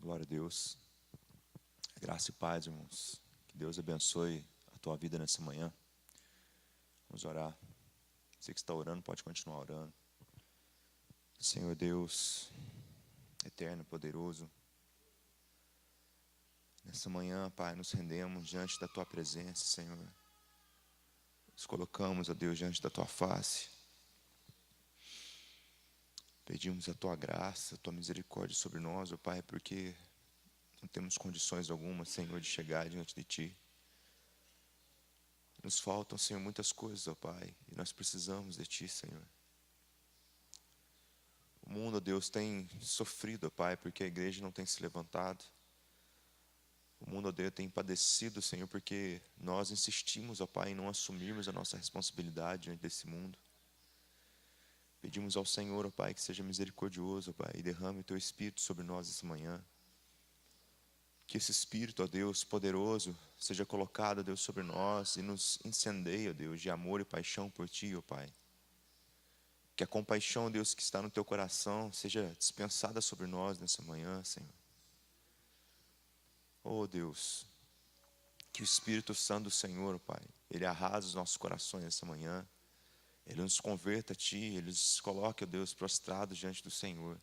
Glória a Deus. Graça e paz, irmãos. Que Deus abençoe a tua vida nessa manhã. Vamos orar. Você que está orando, pode continuar orando. Senhor Deus, eterno, poderoso, nessa manhã, Pai, nos rendemos diante da tua presença, Senhor. Nos colocamos, ó Deus, diante da tua face. Pedimos a tua graça, a tua misericórdia sobre nós, ó Pai, porque não temos condições algumas, Senhor, de chegar diante de ti. Nos faltam, Senhor, muitas coisas, ó Pai, e nós precisamos de ti, Senhor. O mundo, ó Deus, tem sofrido, ó Pai, porque a igreja não tem se levantado. O mundo, ó Deus, tem padecido, Senhor, porque nós insistimos, ó Pai, em não assumirmos a nossa responsabilidade diante desse mundo. Pedimos ao Senhor, ó Pai, que seja misericordioso, ó Pai, e derrame o teu Espírito sobre nós essa manhã. Que esse Espírito, ó Deus, poderoso, seja colocado, ó Deus, sobre nós e nos incendeie, ó Deus, de amor e paixão por ti, ó Pai. Que a compaixão, ó Deus, que está no teu coração, seja dispensada sobre nós nessa manhã, Senhor. Oh Deus, que o Espírito Santo do Senhor, ó Pai, Ele arrasa os nossos corações nessa manhã. Ele nos converta a ti, Ele nos coloque, ó Deus, prostrados diante do Senhor.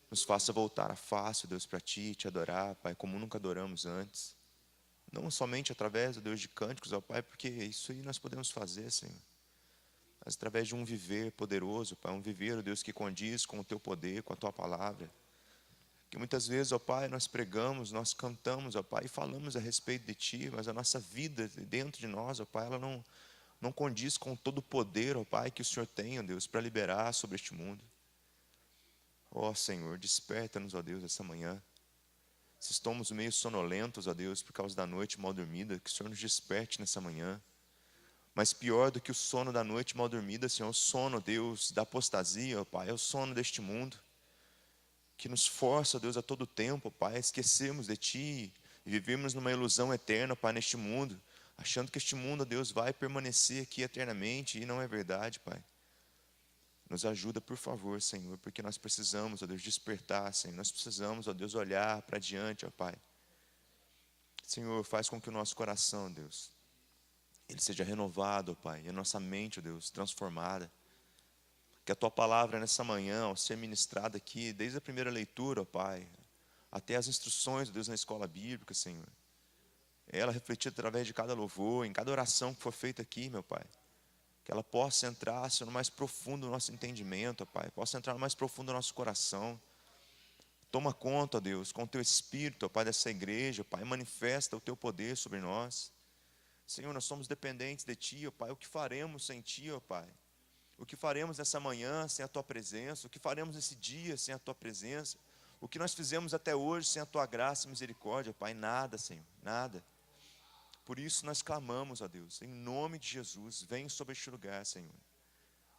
Nos faça voltar a face, ó Deus, para ti, te adorar, Pai, como nunca adoramos antes. Não somente através, ó Deus, de cânticos, ó Pai, porque isso aí nós podemos fazer, Senhor. Mas através de um viver poderoso, Pai, um viver, ó Deus, que condiz com o teu poder, com a tua palavra. Que muitas vezes, ó Pai, nós pregamos, nós cantamos, ó Pai, e falamos a respeito de ti, mas a nossa vida dentro de nós, ó Pai, ela não condiz com todo o poder, ó Pai, que o Senhor tem, ó Deus, para liberar sobre este mundo. Ó Senhor, desperta-nos, ó Deus, essa manhã. Se estamos meio sonolentos, ó Deus, por causa da noite mal dormida, que o Senhor nos desperte nessa manhã. Mas pior do que o sono da noite mal dormida, Senhor, é o sono, Deus, da apostasia, ó Pai, é o sono deste mundo, que nos força, ó Deus, a todo tempo, ó Pai, a esquecermos de Ti e vivermos numa ilusão eterna, ó Pai, neste mundo, achando que este mundo, ó Deus, vai permanecer aqui eternamente, e não é verdade, Pai. Nos ajuda, por favor, Senhor, porque nós precisamos, ó Deus, despertar, Senhor. Nós precisamos, ó Deus, olhar para diante, ó Pai. Senhor, faz com que o nosso coração, Deus, ele seja renovado, ó Pai, e a nossa mente, ó Deus, transformada. Que a Tua palavra nessa manhã, ao ser ministrada aqui, desde a primeira leitura, ó Pai, até as instruções, ó Deus, na escola bíblica, Senhor. Ela refletida através de cada louvor, em cada oração que for feita aqui, meu Pai. Que ela possa entrar, Senhor, no mais profundo do nosso entendimento, ó Pai. Possa entrar no mais profundo do nosso coração. Toma conta, ó Deus, com o Teu Espírito, ó Pai, dessa igreja, ó Pai. Manifesta o Teu poder sobre nós. Senhor, nós somos dependentes de Ti, ó Pai. O que faremos sem Ti, ó Pai? O que faremos nessa manhã sem a Tua presença? O que faremos nesse dia sem a Tua presença? O que nós fizemos até hoje sem a Tua graça e misericórdia, ó Pai? Nada, Senhor, nada. Por isso nós clamamos, ó Deus, em nome de Jesus, vem sobre este lugar, Senhor.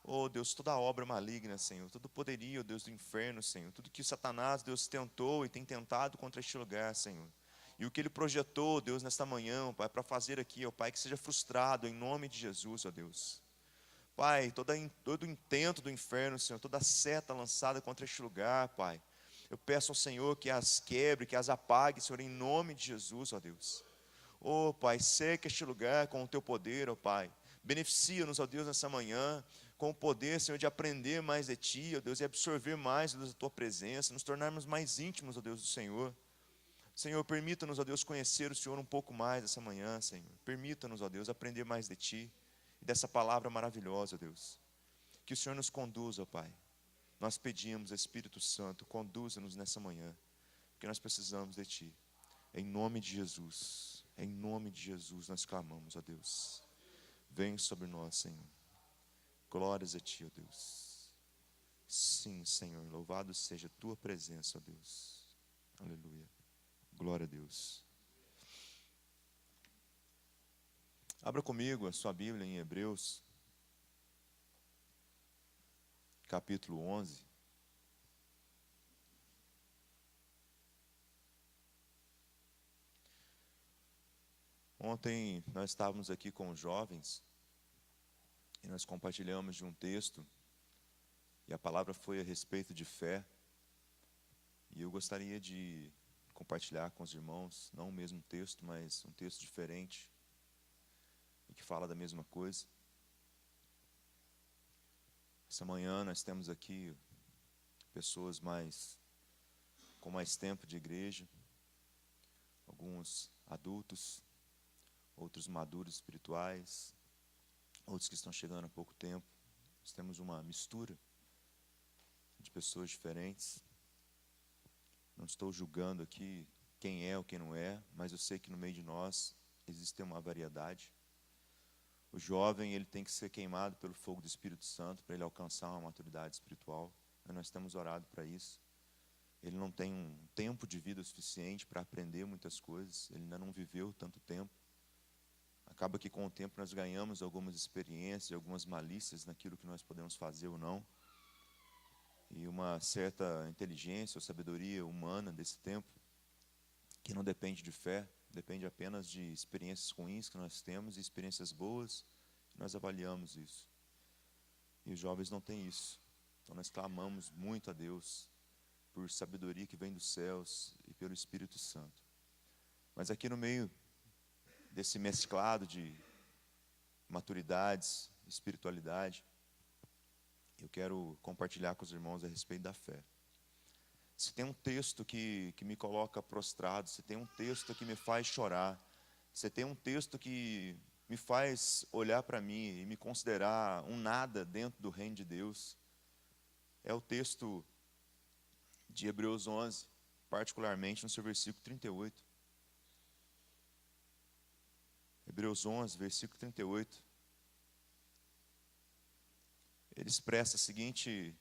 Oh Deus, toda obra maligna, Senhor, todo poderio, Deus, do inferno, Senhor, tudo que Satanás, Deus, tentou e tem tentado contra este lugar, Senhor. E o que ele projetou, Deus, nesta manhã, ó Pai, para fazer aqui, ó Pai, que seja frustrado em nome de Jesus, ó Deus. Pai, todo intento do inferno, Senhor, toda seta lançada contra este lugar, Pai. Eu peço ao Senhor que as quebre, que as apague, Senhor, em nome de Jesus, ó Deus. Oh Pai, seca este lugar com o Teu poder, ó Pai. Beneficia-nos, ó Deus, nessa manhã, com o poder, Senhor, de aprender mais de Ti, ó Deus, e absorver mais, ó Deus, a Tua presença, nos tornarmos mais íntimos, ó Deus, do Senhor. Senhor, permita-nos, ó Deus, conhecer o Senhor um pouco mais essa manhã, Senhor. Permita-nos, ó Deus, aprender mais de Ti e dessa palavra maravilhosa, ó Deus. Que o Senhor nos conduza, ó Pai. Nós pedimos, Espírito Santo, conduza-nos nessa manhã, porque nós precisamos de Ti. Em nome de Jesus. Em nome de Jesus nós clamamos, ó Deus. Vem sobre nós, Senhor. Glórias a Ti, ó Deus. Sim, Senhor, louvado seja a Tua presença, ó Deus. Aleluia. Glória a Deus. Abra comigo a sua Bíblia em Hebreus, capítulo 11. Ontem nós estávamos aqui com os jovens e nós compartilhamos de um texto e a palavra foi a respeito de fé. E eu gostaria de compartilhar com os irmãos, não o mesmo texto, mas um texto diferente, e que fala da mesma coisa. Essa manhã nós temos aqui pessoas com mais tempo de igreja, alguns adultos, outros maduros espirituais, outros que estão chegando há pouco tempo. Nós temos uma mistura de pessoas diferentes. Não estou julgando aqui quem é ou quem não é, mas eu sei que no meio de nós existe uma variedade. O jovem, ele tem que ser queimado pelo fogo do Espírito Santo para ele alcançar uma maturidade espiritual. E nós temos orado para isso. Ele não tem um tempo de vida suficiente para aprender muitas coisas. Ele ainda não viveu tanto tempo. Acaba que com o tempo nós ganhamos algumas experiências, algumas malícias naquilo que nós podemos fazer ou não. E uma certa inteligência ou sabedoria humana desse tempo, que não depende de fé, depende apenas de experiências ruins que nós temos e experiências boas, nós avaliamos isso. E os jovens não têm isso. Então nós clamamos muito a Deus por sabedoria que vem dos céus e pelo Espírito Santo. Mas aqui no meio desse mesclado de maturidades, espiritualidade, eu quero compartilhar com os irmãos a respeito da fé. Se tem um texto que me coloca prostrado, se tem um texto que me faz chorar, se tem um texto que me faz olhar para mim e me considerar um nada dentro do reino de Deus, é o texto de Hebreus 11, particularmente no seu versículo 38. Hebreus 11, versículo 38. Ele expressa a seguinte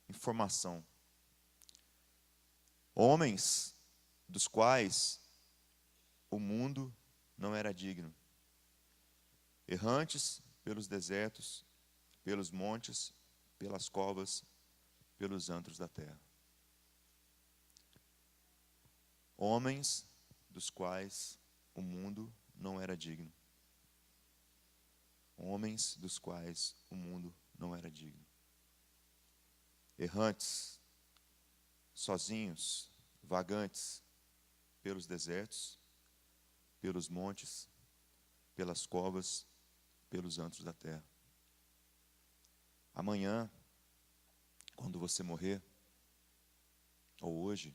informação: homens dos quais o mundo não era digno, errantes pelos desertos, pelos montes, pelas covas, pelos antros da terra. Homens dos quais o mundo não era digno. Homens dos quais o mundo não era digno. Errantes, sozinhos, vagantes pelos desertos, pelos montes, pelas covas, pelos antros da terra. Amanhã, quando você morrer, ou hoje,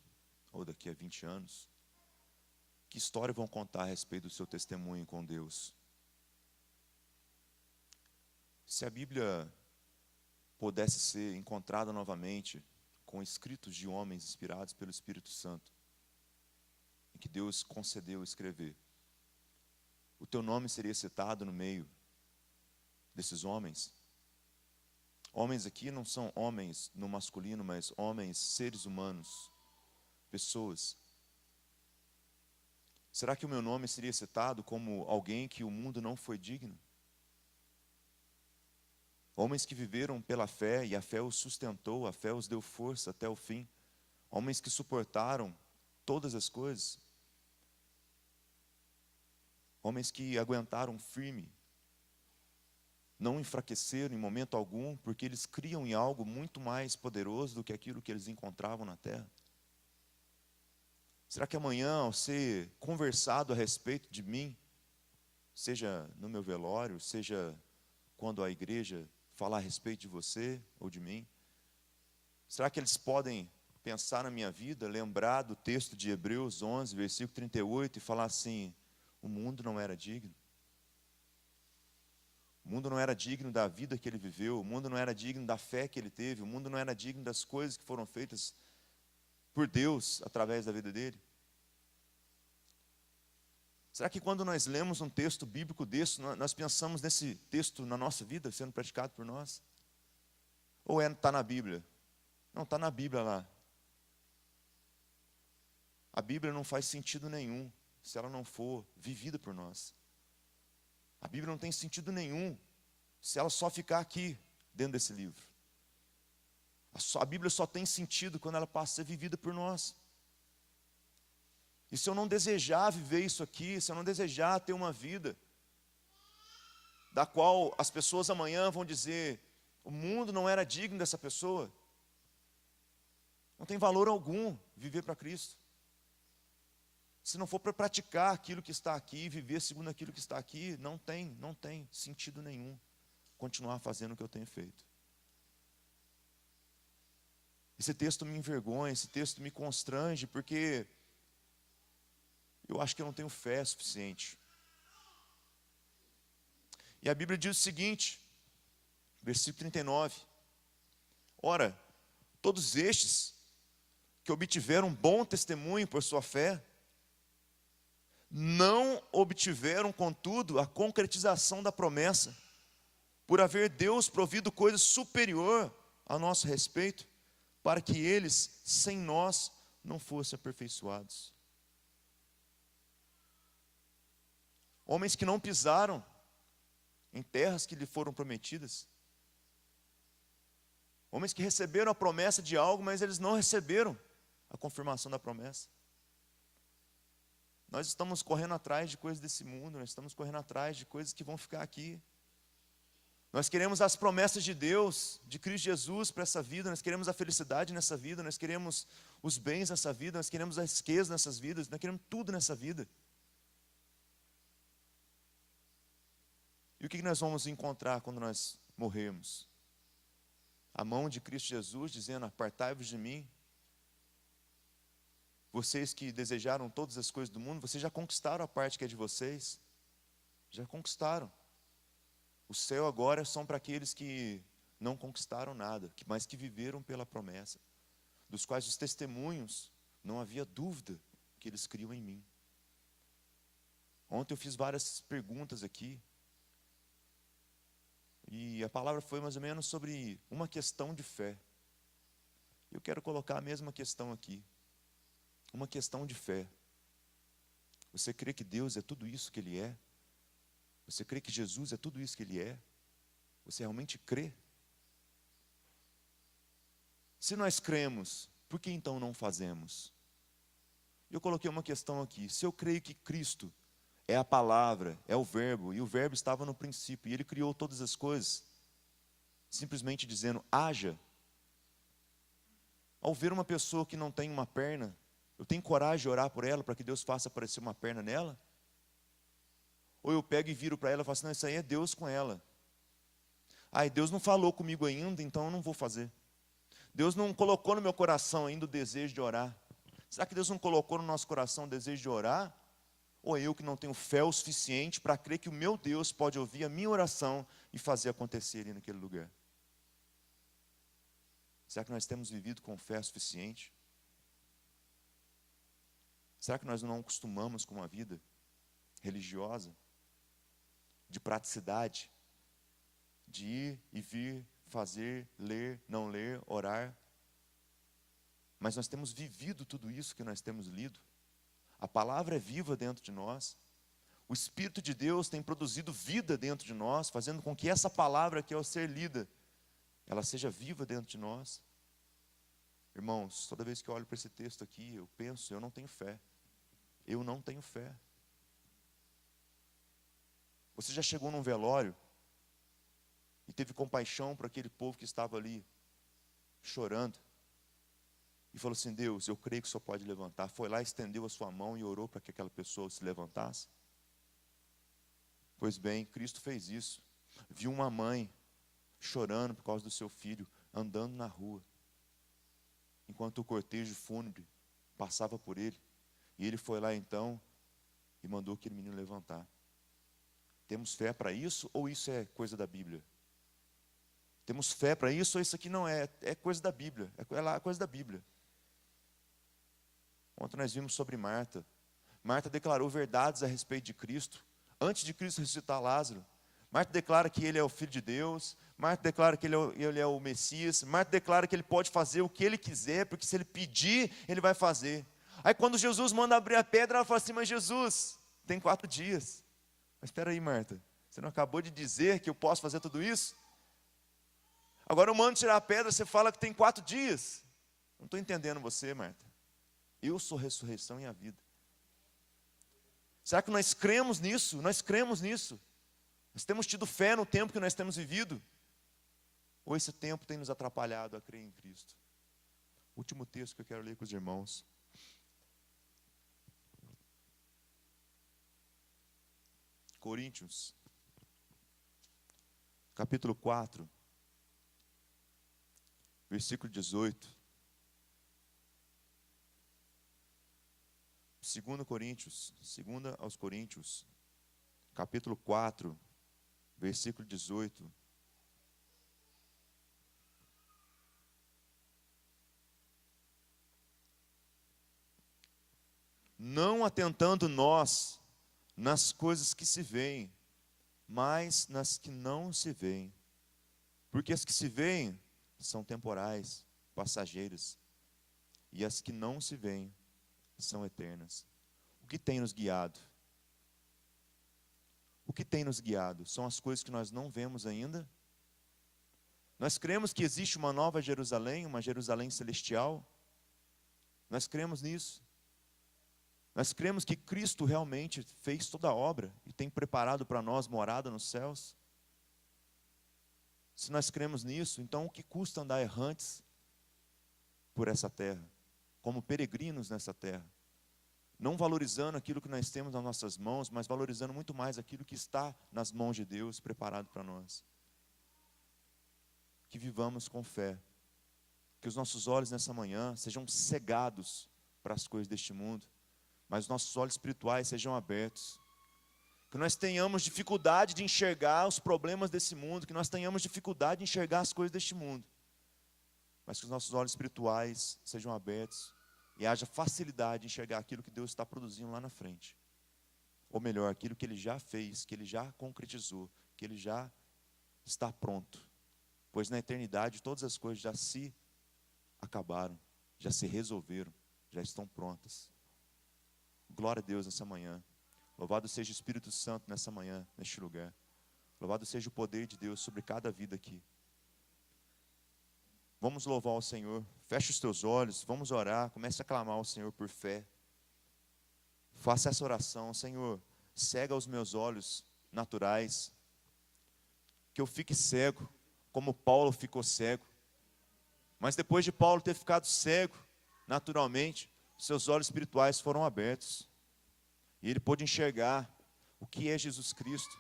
ou daqui a 20 anos, que história vão contar a respeito do seu testemunho com Deus? Se a Bíblia pudesse ser encontrada novamente com escritos de homens inspirados pelo Espírito Santo, e que Deus concedeu escrever, o teu nome seria citado no meio desses homens? Homens aqui não são homens no masculino, mas homens, seres humanos, pessoas. Será que o meu nome seria citado como alguém que o mundo não foi digno? Homens que viveram pela fé e a fé os sustentou, a fé os deu força até o fim. Homens que suportaram todas as coisas. Homens que aguentaram firme, não enfraqueceram em momento algum, porque eles criam em algo muito mais poderoso do que aquilo que eles encontravam na terra. Será que amanhã, ao ser conversado a respeito de mim, seja no meu velório, seja quando a igreja falar a respeito de você ou de mim, será que eles podem pensar na minha vida, lembrar do texto de Hebreus 11, versículo 38, e falar assim: o mundo não era digno? O mundo não era digno da vida que ele viveu, o mundo não era digno da fé que ele teve, o mundo não era digno das coisas que foram feitas por Deus através da vida dele? Será que quando nós lemos um texto bíblico desse, nós pensamos nesse texto na nossa vida, sendo praticado por nós? Ou está na Bíblia? Não, está na Bíblia lá. A Bíblia não faz sentido nenhum se ela não for vivida por nós. A Bíblia não tem sentido nenhum se ela só ficar aqui, dentro desse livro. A Bíblia só tem sentido quando ela passa a ser vivida por nós. E se eu não desejar viver isso aqui, se eu não desejar ter uma vida da qual as pessoas amanhã vão dizer: o mundo não era digno dessa pessoa, não tem valor algum viver para Cristo. Se não for para praticar aquilo que está aqui, viver segundo aquilo que está aqui, não tem sentido nenhum continuar fazendo o que eu tenho feito. Esse texto me envergonha, esse texto me constrange, porque eu acho que eu não tenho fé suficiente. E a Bíblia diz o seguinte, versículo 39. Ora, todos estes que obtiveram bom testemunho por sua fé, não obtiveram, contudo, a concretização da promessa, por haver Deus provido coisa superior a nosso respeito, para que eles, sem nós, não fossem aperfeiçoados. Homens que não pisaram em terras que lhe foram prometidas. Homens que receberam a promessa de algo, mas eles não receberam a confirmação da promessa. Nós estamos correndo atrás de coisas desse mundo, nós estamos correndo atrás de coisas que vão ficar aqui. Nós queremos as promessas de Deus, de Cristo Jesus para essa vida, nós queremos a felicidade nessa vida, nós queremos os bens nessa vida, nós queremos a riqueza nessas vidas, nós queremos tudo nessa vida. E o que nós vamos encontrar quando nós morrermos? A mão de Cristo Jesus dizendo, apartai-vos de mim. Vocês que desejaram todas as coisas do mundo, vocês já conquistaram a parte que é de vocês. Já conquistaram. O céu agora são para aqueles que não conquistaram nada, mas que viveram pela promessa, dos quais os testemunhos, não havia dúvida que eles criam em mim. Ontem eu fiz várias perguntas aqui, e a palavra foi mais ou menos sobre uma questão de fé. Eu quero colocar a mesma questão aqui. Uma questão de fé. Você crê que Deus é tudo isso que Ele é? Você crê que Jesus é tudo isso que Ele é? Você realmente crê? Se nós cremos, por que então não fazemos? Eu coloquei uma questão aqui. Se eu creio que Cristo é a palavra, é o verbo, e o verbo estava no princípio, e Ele criou todas as coisas, simplesmente dizendo, haja. Ao ver uma pessoa que não tem uma perna, eu tenho coragem de orar por ela, para que Deus faça aparecer uma perna nela? Ou eu pego e viro para ela e falo assim, não, isso aí é Deus com ela. Ai, Deus não falou comigo ainda, então eu não vou fazer. Deus não colocou no meu coração ainda o desejo de orar. Será que Deus não colocou no nosso coração o desejo de orar? Ou eu que não tenho fé o suficiente para crer que o meu Deus pode ouvir a minha oração e fazer acontecer ali naquele lugar? Será que nós temos vivido com fé suficiente? Será que nós não acostumamos com uma vida religiosa, de praticidade, de ir e vir, fazer, ler, não ler, orar? Mas nós temos vivido tudo isso que nós temos lido. A palavra é viva dentro de nós. O Espírito de Deus tem produzido vida dentro de nós, fazendo com que essa palavra que ao ser lida, ela seja viva dentro de nós. Irmãos, toda vez que eu olho para esse texto aqui, eu penso, eu não tenho fé. Eu não tenho fé. Você já chegou num velório e teve compaixão por aquele povo que estava ali chorando e falou assim, Deus, eu creio que o Senhor pode levantar. Foi lá, estendeu a sua mão e orou para que aquela pessoa se levantasse? Pois bem, Cristo fez isso. Viu uma mãe chorando por causa do seu filho, andando na rua, enquanto o cortejo fúnebre passava por ele. E ele foi lá então e mandou aquele menino levantar. Temos fé para isso ou isso é coisa da Bíblia? Temos fé para isso ou isso aqui não é? É coisa da Bíblia, é coisa da Bíblia. Ontem nós vimos sobre Marta. Marta declarou verdades a respeito de Cristo, antes de Cristo ressuscitar Lázaro. Marta declara que Ele é o Filho de Deus. Marta declara que ele é o Messias. Marta declara que Ele pode fazer o que Ele quiser, porque se Ele pedir, Ele vai fazer. Aí quando Jesus manda abrir a pedra, ela fala assim, mas Jesus, tem 4 dias. Mas espera aí, Marta, você não acabou de dizer que eu posso fazer tudo isso? Agora eu mando tirar a pedra, você fala que tem 4 dias. Não estou entendendo você, Marta. Eu sou a ressurreição e a vida. Será que nós cremos nisso? Nós cremos nisso. Nós temos tido fé no tempo que nós temos vivido? Ou esse tempo tem nos atrapalhado a crer em Cristo? Último texto que eu quero ler com os irmãos. Coríntios, capítulo 4, versículo 18. 2 aos Coríntios, capítulo 4, versículo 18. Não atentando nós nas coisas que se veem, mas nas que não se veem. Porque as que se veem são temporais, passageiras, e as que não se veem são eternas. O que tem nos guiado? O que tem nos guiado? São as coisas que nós não vemos ainda? Nós cremos que existe uma nova Jerusalém, uma Jerusalém celestial? Nós cremos nisso? Nós cremos que Cristo realmente fez toda a obra e tem preparado para nós morada nos céus? Se nós cremos nisso, então o que custa andar errantes por essa terra, como peregrinos nessa terra? Não valorizando aquilo que nós temos nas nossas mãos, mas valorizando muito mais aquilo que está nas mãos de Deus, preparado para nós. Que vivamos com fé. Que os nossos olhos nessa manhã sejam cegados para as coisas deste mundo, mas os nossos olhos espirituais sejam abertos. Que nós tenhamos dificuldade de enxergar os problemas desse mundo, que nós tenhamos dificuldade de enxergar as coisas deste mundo, mas que os nossos olhos espirituais sejam abertos e haja facilidade de enxergar aquilo que Deus está produzindo lá na frente. Ou melhor, aquilo que Ele já fez, que Ele já concretizou, que Ele já está pronto. Pois na eternidade todas as coisas já se acabaram, já se resolveram, já estão prontas. Glória a Deus nessa manhã. Louvado seja o Espírito Santo nessa manhã, neste lugar. Louvado seja o poder de Deus sobre cada vida aqui. Vamos louvar o Senhor. Feche os teus olhos, vamos orar. Comece a clamar ao Senhor por fé. Faça essa oração. Senhor, cega os meus olhos naturais, que eu fique cego, como Paulo ficou cego. Mas depois de Paulo ter ficado cego, naturalmente, seus olhos espirituais foram abertos. E ele pôde enxergar o que é Jesus Cristo,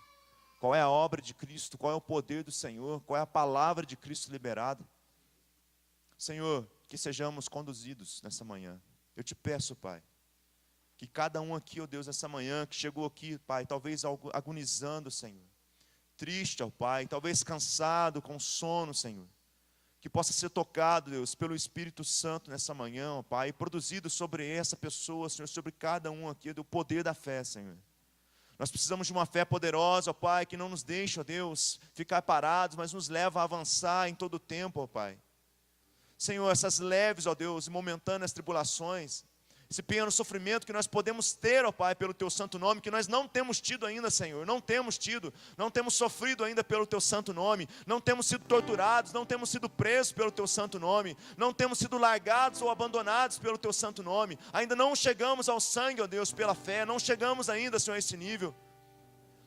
qual é a obra de Cristo, qual é o poder do Senhor, qual é a palavra de Cristo liberada. Senhor, que sejamos conduzidos nessa manhã. Eu te peço, Pai, que cada um aqui, ó Deus, nessa manhã, que chegou aqui, Pai, talvez agonizando, Senhor, triste, ó Pai, talvez cansado, com sono, Senhor, que possa ser tocado, Deus, pelo Espírito Santo nessa manhã, ó Pai, e produzido sobre essa pessoa, Senhor, sobre cada um aqui, do poder da fé, Senhor. Nós precisamos de uma fé poderosa, ó Pai, que não nos deixe, ó Deus, ficar parados, mas nos leva a avançar em todo o tempo, ó Pai. Senhor, essas leves, ó Deus, e momentâneas tribulações, esse pequeno sofrimento que nós podemos ter, ó Pai, pelo Teu santo nome, que nós não temos tido ainda, Senhor, não temos sofrido ainda pelo Teu santo nome, não temos sido torturados, não temos sido presos pelo Teu santo nome, não temos sido largados ou abandonados pelo Teu santo nome, ainda não chegamos ao sangue, ó Deus, pela fé, não chegamos ainda, Senhor, a esse nível,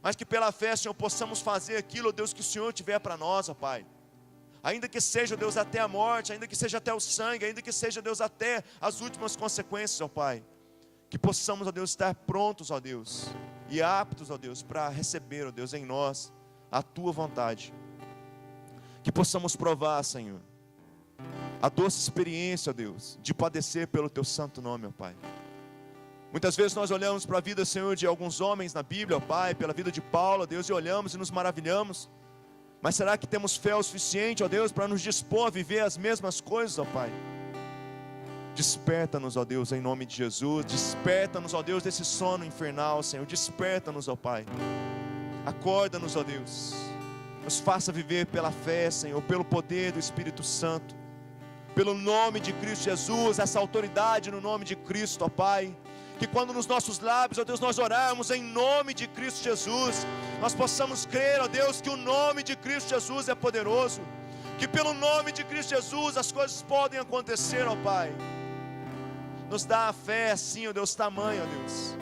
mas que pela fé, Senhor, possamos fazer aquilo, ó Deus, que o Senhor tiver para nós, ó Pai. Ainda que seja, Deus, até a morte, ainda que seja até o sangue, ainda que seja, Deus, até as últimas consequências, ó Pai. Que possamos, ó Deus, estar prontos, ó Deus, e aptos, ó Deus, para receber, ó Deus, em nós, a Tua vontade. Que possamos provar, Senhor, a doce experiência, ó Deus, de padecer pelo Teu santo nome, ó Pai. Muitas vezes nós olhamos para a vida, Senhor, de alguns homens na Bíblia, ó Pai, pela vida de Paulo, ó Deus, e olhamos e nos maravilhamos. Mas será que temos fé o suficiente, ó Deus, para nos dispor a viver as mesmas coisas, ó Pai? Desperta-nos, ó Deus, em nome de Jesus. Desperta-nos, ó Deus, desse sono infernal, Senhor. Desperta-nos, ó Pai. Acorda-nos, ó Deus. Nos faça viver pela fé, Senhor, pelo poder do Espírito Santo, pelo nome de Cristo Jesus, essa autoridade no nome de Cristo, ó Pai. Que quando nos nossos lábios, ó Deus, nós orarmos em nome de Cristo Jesus, nós possamos crer, ó Deus, que o nome de Cristo Jesus é poderoso, que pelo nome de Cristo Jesus as coisas podem acontecer, ó Pai. Nos dá a fé assim, ó Deus, tamanho, ó Deus.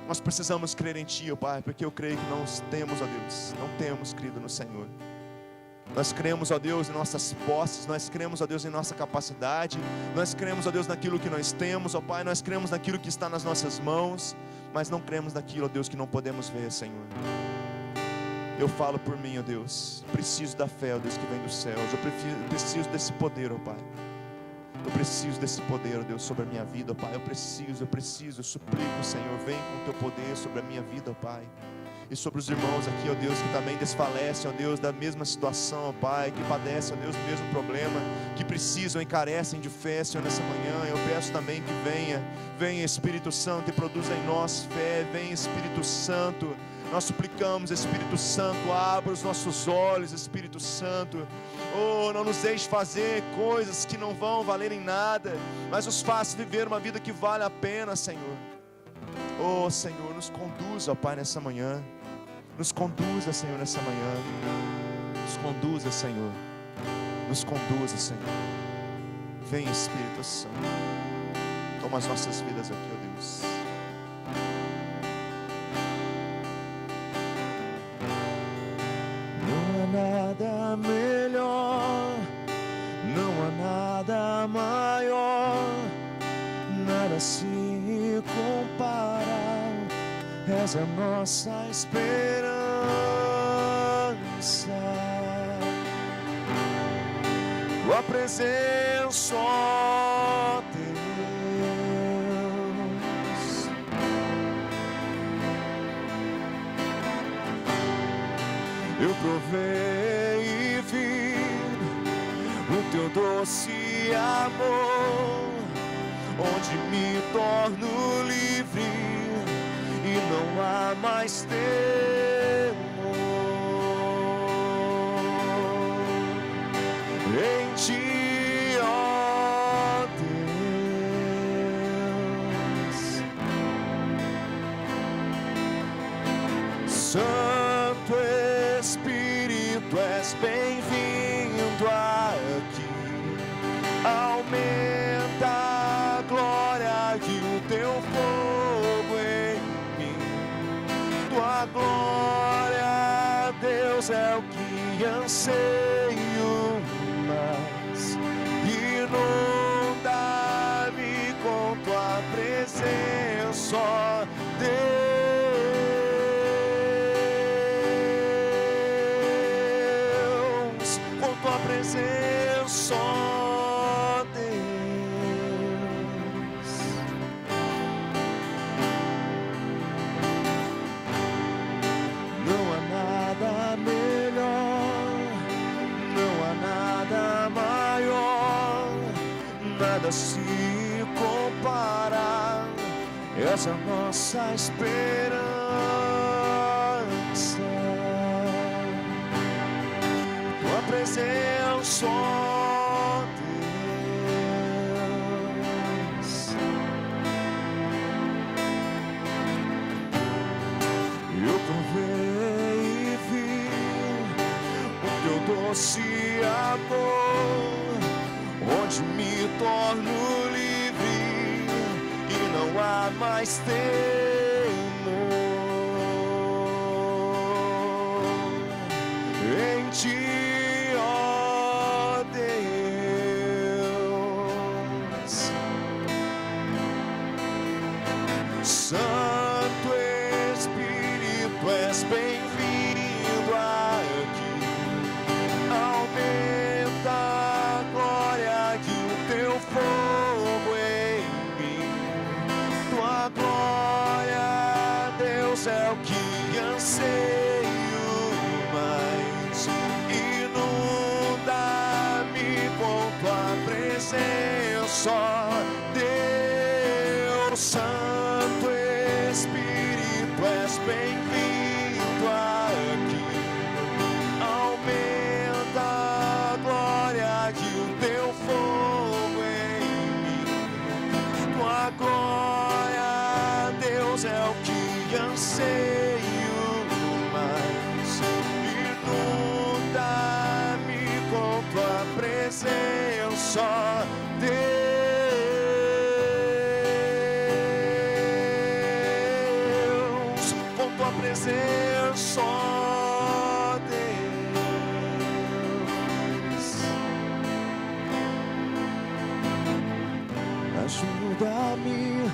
Nós precisamos crer em Ti, ó Pai, porque eu creio que não temos, ó Deus, não temos crido no Senhor. Nós cremos, ó Deus, em nossas posses, nós cremos, ó Deus, em nossa capacidade, nós cremos, ó Deus, naquilo que nós temos, ó Pai, nós cremos naquilo que está nas nossas mãos, mas não cremos naquilo, ó Deus, que não podemos ver, Senhor. Eu falo por mim, ó Deus, preciso da fé, ó Deus, que vem dos céus, eu preciso desse poder, ó Pai. Eu preciso desse poder, ó Deus, sobre a minha vida, ó Pai. Eu suplico, Senhor, vem com o teu poder sobre a minha vida, ó Pai. E sobre os irmãos aqui, ó Deus, que também desfalecem, ó Deus, da mesma situação, ó Pai, que padecem, ó Deus, do mesmo problema, que precisam e carecem de fé, Senhor, nessa manhã. Eu peço também que venha Espírito Santo e produza em nós fé, venha Espírito Santo. Nós suplicamos, Espírito Santo, abra os nossos olhos, Espírito Santo. Oh, não nos deixe fazer coisas que não vão valer em nada, mas nos faça viver uma vida que vale a pena, Senhor. Oh, Senhor, nos conduza, ó Pai, nessa manhã. Nos conduza, Senhor, nessa manhã. Nos conduza, Senhor. Nos conduza, Senhor. Vem, Espírito Santo. Toma as nossas vidas aqui, ó Deus. Não há nada melhor, não há nada maior, nada se compara. És a nossa esperança. Tua presença, ó Deus. Eu provei e vi o teu doce amor, onde me torno livre e não há mais temor. Em ti, ó Deus. Santo Espírito, és bem-vindo aqui. Aumenta a glória e o teu fogo em mim. Tua glória, Deus, é o que anseio mais. Inunda-me com tua presença, ó Deus. Com tua presença, ó Deus. Não há nada melhor, não há nada maior, nada se compara. Essa nossa esperança, tua presença, ó Deus. Eu provei e vi o teu doce amor, onde me torno livre e não há mais temor. Em ti, ó Deus. Santo Espírito, és bem-vindo aqui. Aumenta a glória e o teu fogo em mim. Tua glória, Deus, é o que anseio mais. Inunda-me com tua presença, ó Deus. Santo Espírito, és bem-vindo aqui. Aumenta a glória e o teu fogo em mim. Tua glória, Deus, é o que anseio mais. Inunda-me com tua presença, ó Deus. Com tua presença, ó Deus. Ajuda-me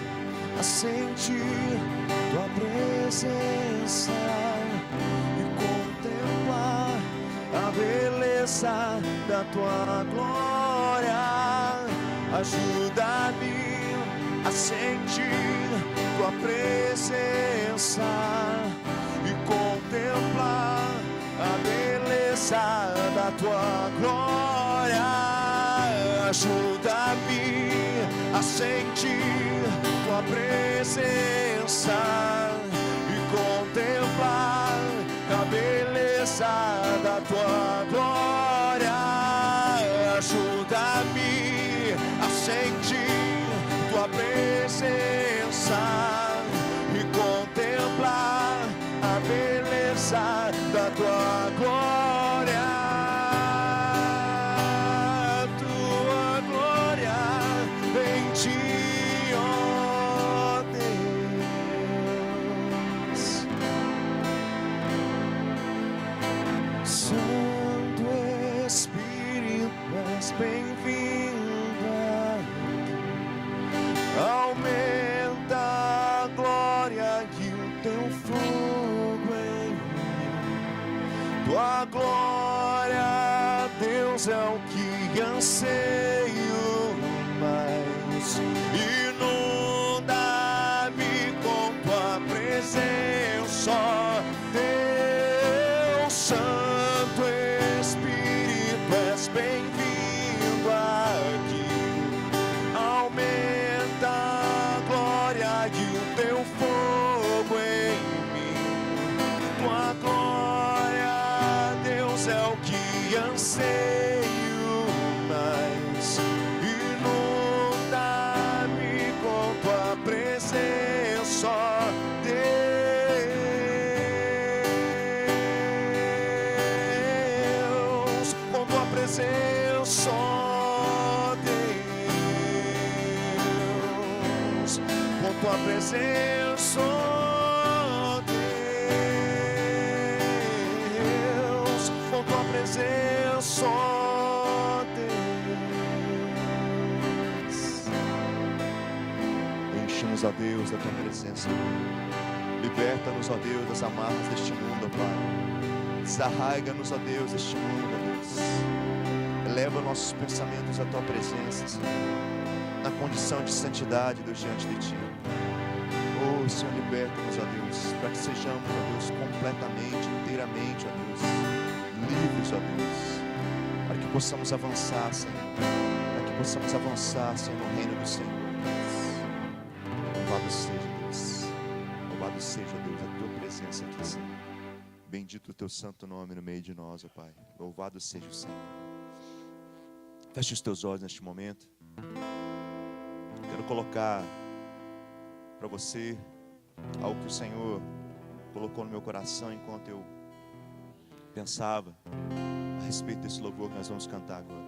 a sentir tua presença e contemplar a beleza da tua glória. Ajuda-me a sentir tua presença e contemplar a beleza da tua glória. Ajuda-me a sentir tua presença e contemplar a beleza da tua glória. Ajuda-me a sentir tua presença e contemplar a beleza da tua glória. Tua glória em ti, ó Deus. Santo Espírito, és bem-vindo aqui. Aumenta a glória e o teu fogo em mim. Tua glória, Deus, é o que anseio mais. Inunda-me com tua presença, ó Deus. Santo Espírito, és bem-vindo aqui. Aumenta a glória e o teu fogo em mim. Tua glória, Deus, é o que anseio mais. Inunda-me com tua presença, ó Deus. Com tua presença, ó Deus. Com tua presença, ó Deus. Com tua presença, ó Deus. Enche-nos, ó Deus, da tua presença. Liberta-nos, ó Deus, das amarras deste mundo, ó Pai. Desarraiga-nos, ó Deus, deste mundo, ó Deus. Eleva nossos pensamentos à tua presença, Senhor, na condição de santidade, Deus, diante de ti. Oh, Senhor, liberta-nos, ó Deus, para que sejamos, ó Deus, completamente, inteiramente, ó Deus, livres, ó Deus, para que possamos avançar, Senhor, para que possamos avançar, Senhor, no reino do Senhor, Deus. Louvado seja, Deus, louvado seja, Deus, a tua presença aqui, Senhor. Bendito o teu santo nome no meio de nós, ó Pai. Louvado seja o Senhor. Feche os teus olhos neste momento. Quero colocar para você algo que o Senhor colocou no meu coração enquanto eu pensava a respeito desse louvor que nós vamos cantar agora.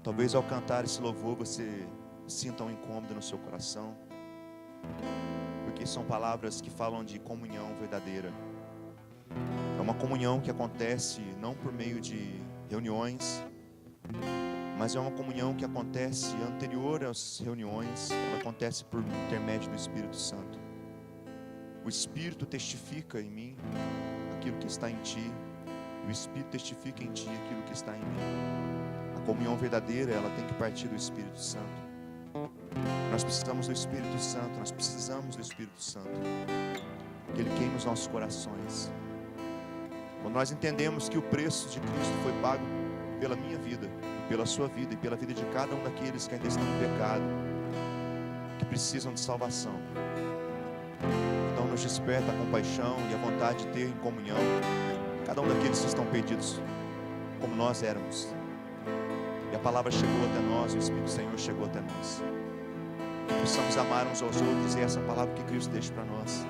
Talvez ao cantar esse louvor você sinta um incômodo no seu coração, porque são palavras que falam de comunhão verdadeira. É uma comunhão que acontece não por meio de reuniões, mas é uma comunhão que acontece anterior às reuniões. Ela acontece por intermédio do Espírito Santo. O Espírito testifica em mim aquilo que está em ti, e o Espírito testifica em ti aquilo que está em mim. A comunhão verdadeira, ela tem que partir do Espírito Santo. Nós precisamos do Espírito Santo, nós precisamos do Espírito Santo, que Ele queime os nossos corações. Quando nós entendemos que o preço de Cristo foi pago pela minha vida, pela sua vida e pela vida de cada um daqueles que ainda estão no pecado, que precisam de salvação, então nos desperta a compaixão e a vontade de ter em comunhão cada um daqueles que estão perdidos, como nós éramos. E a palavra chegou até nós, o Espírito do Senhor chegou até nós. Precisamos amar uns aos outros, e essa é a palavra que Cristo deixa para nós.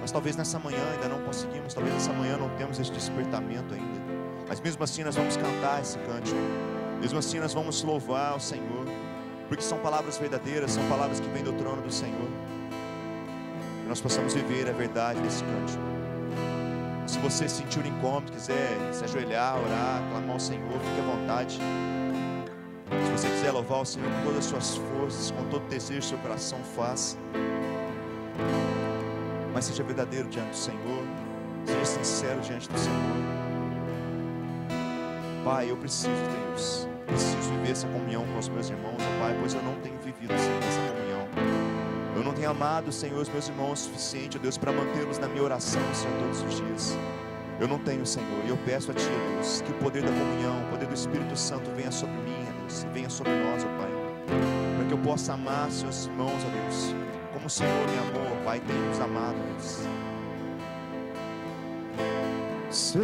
Mas talvez nessa manhã ainda não conseguimos, talvez nessa manhã não temos esse despertamento ainda. Mas mesmo assim nós vamos cantar esse cântico, mesmo assim nós vamos louvar ao Senhor, porque são palavras verdadeiras, são palavras que vêm do trono do Senhor. Que nós possamos viver a verdade desse cântico. Se você sentir um incômodo, quiser se ajoelhar, orar, clamar ao Senhor, fique à vontade. Se você quiser louvar o Senhor com todas as suas forças, com todo o desejo do seu coração, faça. Mas seja verdadeiro diante do Senhor, seja sincero diante do Senhor. Pai, eu preciso, Deus, preciso viver essa comunhão com os meus irmãos, ó Pai, pois eu não tenho vivido, Senhor, essa comunhão. Eu não tenho amado, Senhor, os meus irmãos o suficiente, ó Deus, para mantê-los na minha oração, Senhor, todos os dias. Eu não tenho, Senhor, e eu peço a Ti, ó Deus, que o poder da comunhão, o poder do Espírito Santo venha sobre mim, ó Deus, e venha sobre nós, ó Pai, para que eu possa amar seus irmãos, ó Deus, como o Senhor me amou, ó Pai, tem nos amado, ó Deus. Sei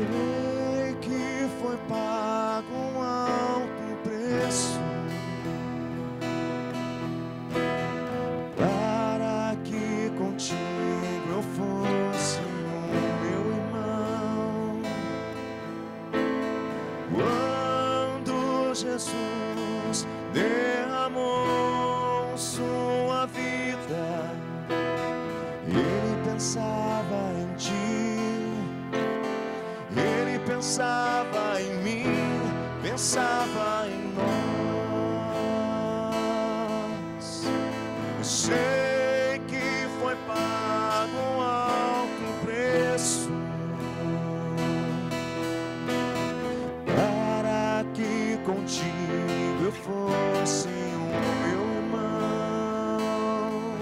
que foi pago um alto preço para que contigo eu fosse o meu irmão. Quando Jesus derramou sua vida, Ele pensava em ti. Ele pensava em mim, pensava em nós. Eu sei que foi pago um alto preço para que contigo eu fosse o meu irmão.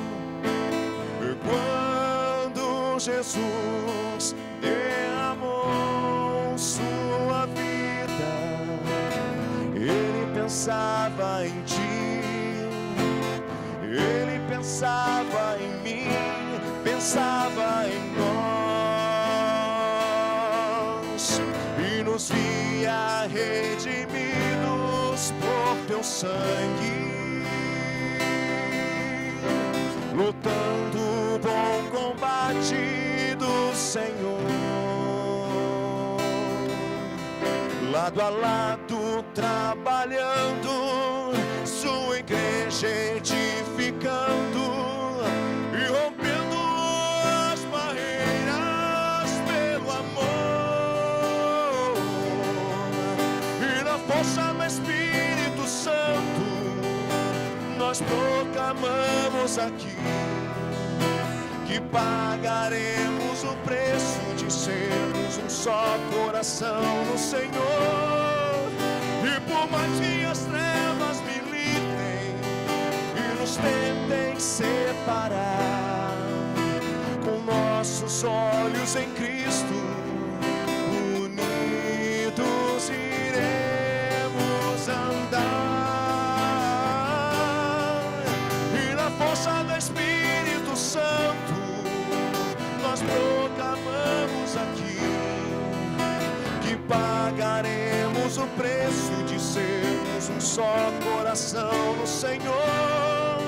E quando Jesus sua vida, Ele pensava em ti, Ele pensava em mim, pensava em nós, e nos via redimidos por teu sangue, lutando o bom combate do Senhor. Lado a lado, trabalhando, sua igreja edificando e rompendo as barreiras pelo amor. E na força do Espírito Santo, nós proclamamos aqui que pagaremos o preço de sermos um só coração no Senhor. E por mais que as trevas militem e nos tentem separar, com nossos olhos em Cristo, unidos iremos andar. E na força do Espírito Santo, nós proclamamos aqui que pagaremos o preço de sermos um só coração no Senhor.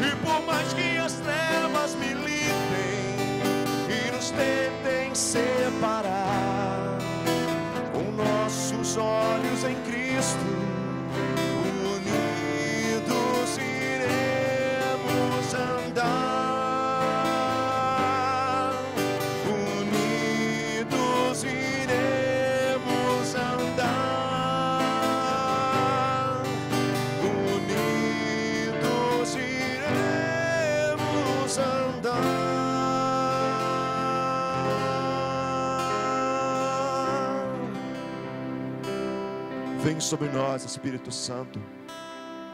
E por mais que as trevas militem e nos tentem separar, com nossos olhos em Cristo, unidos iremos andar. Vem sobre nós, Espírito Santo,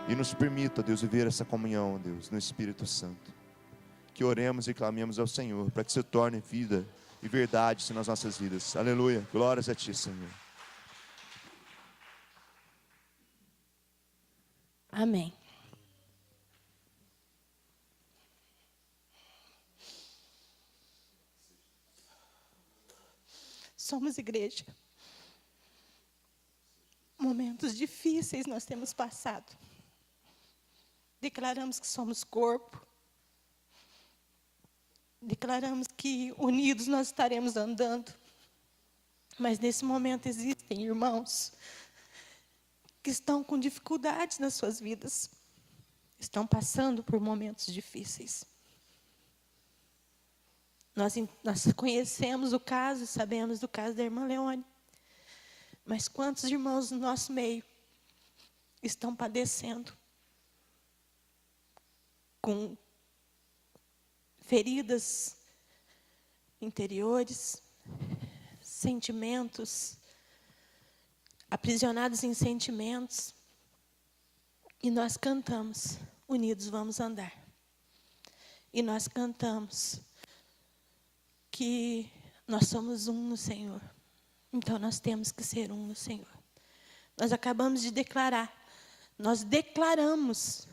e nos permita, Deus, viver essa comunhão, Deus, no Espírito Santo. Que oremos e clamemos ao Senhor, para que se torne vida e verdade nas nossas vidas. Aleluia, glórias a Ti, Senhor. Amém. Somos igreja. Momentos difíceis nós temos passado. Declaramos que somos corpo. Declaramos que unidos nós estaremos andando. Mas nesse momento existem irmãos que estão com dificuldades nas suas vidas. Estão passando por momentos difíceis. Nós conhecemos o caso, sabemos do caso da irmã Leone. Mas quantos irmãos no nosso meio estão padecendo com feridas interiores, sentimentos, aprisionados em sentimentos. E nós cantamos, unidos vamos andar. E nós cantamos que nós somos um no Senhor. Então nós temos que ser um no Senhor. Nós acabamos de declarar, nós declaramos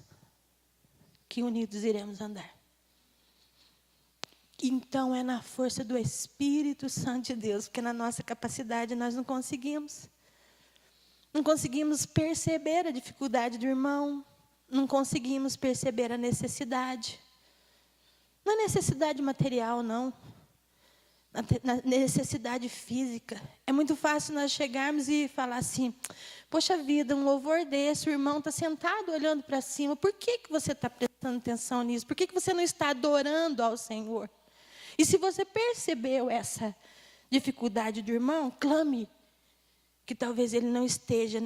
que unidos iremos andar. Então é na força do Espírito Santo de Deus, porque na nossa capacidade nós não conseguimos. Não conseguimos perceber a dificuldade do irmão, não conseguimos perceber a necessidade. Não é necessidade material, não. Na necessidade física. É muito fácil nós chegarmos e falar assim, poxa vida, um louvor desse, o irmão está sentado olhando para cima, por que você está prestando atenção nisso? Por que você não está adorando ao Senhor? E se você percebeu essa dificuldade do irmão, clame, que talvez ele não esteja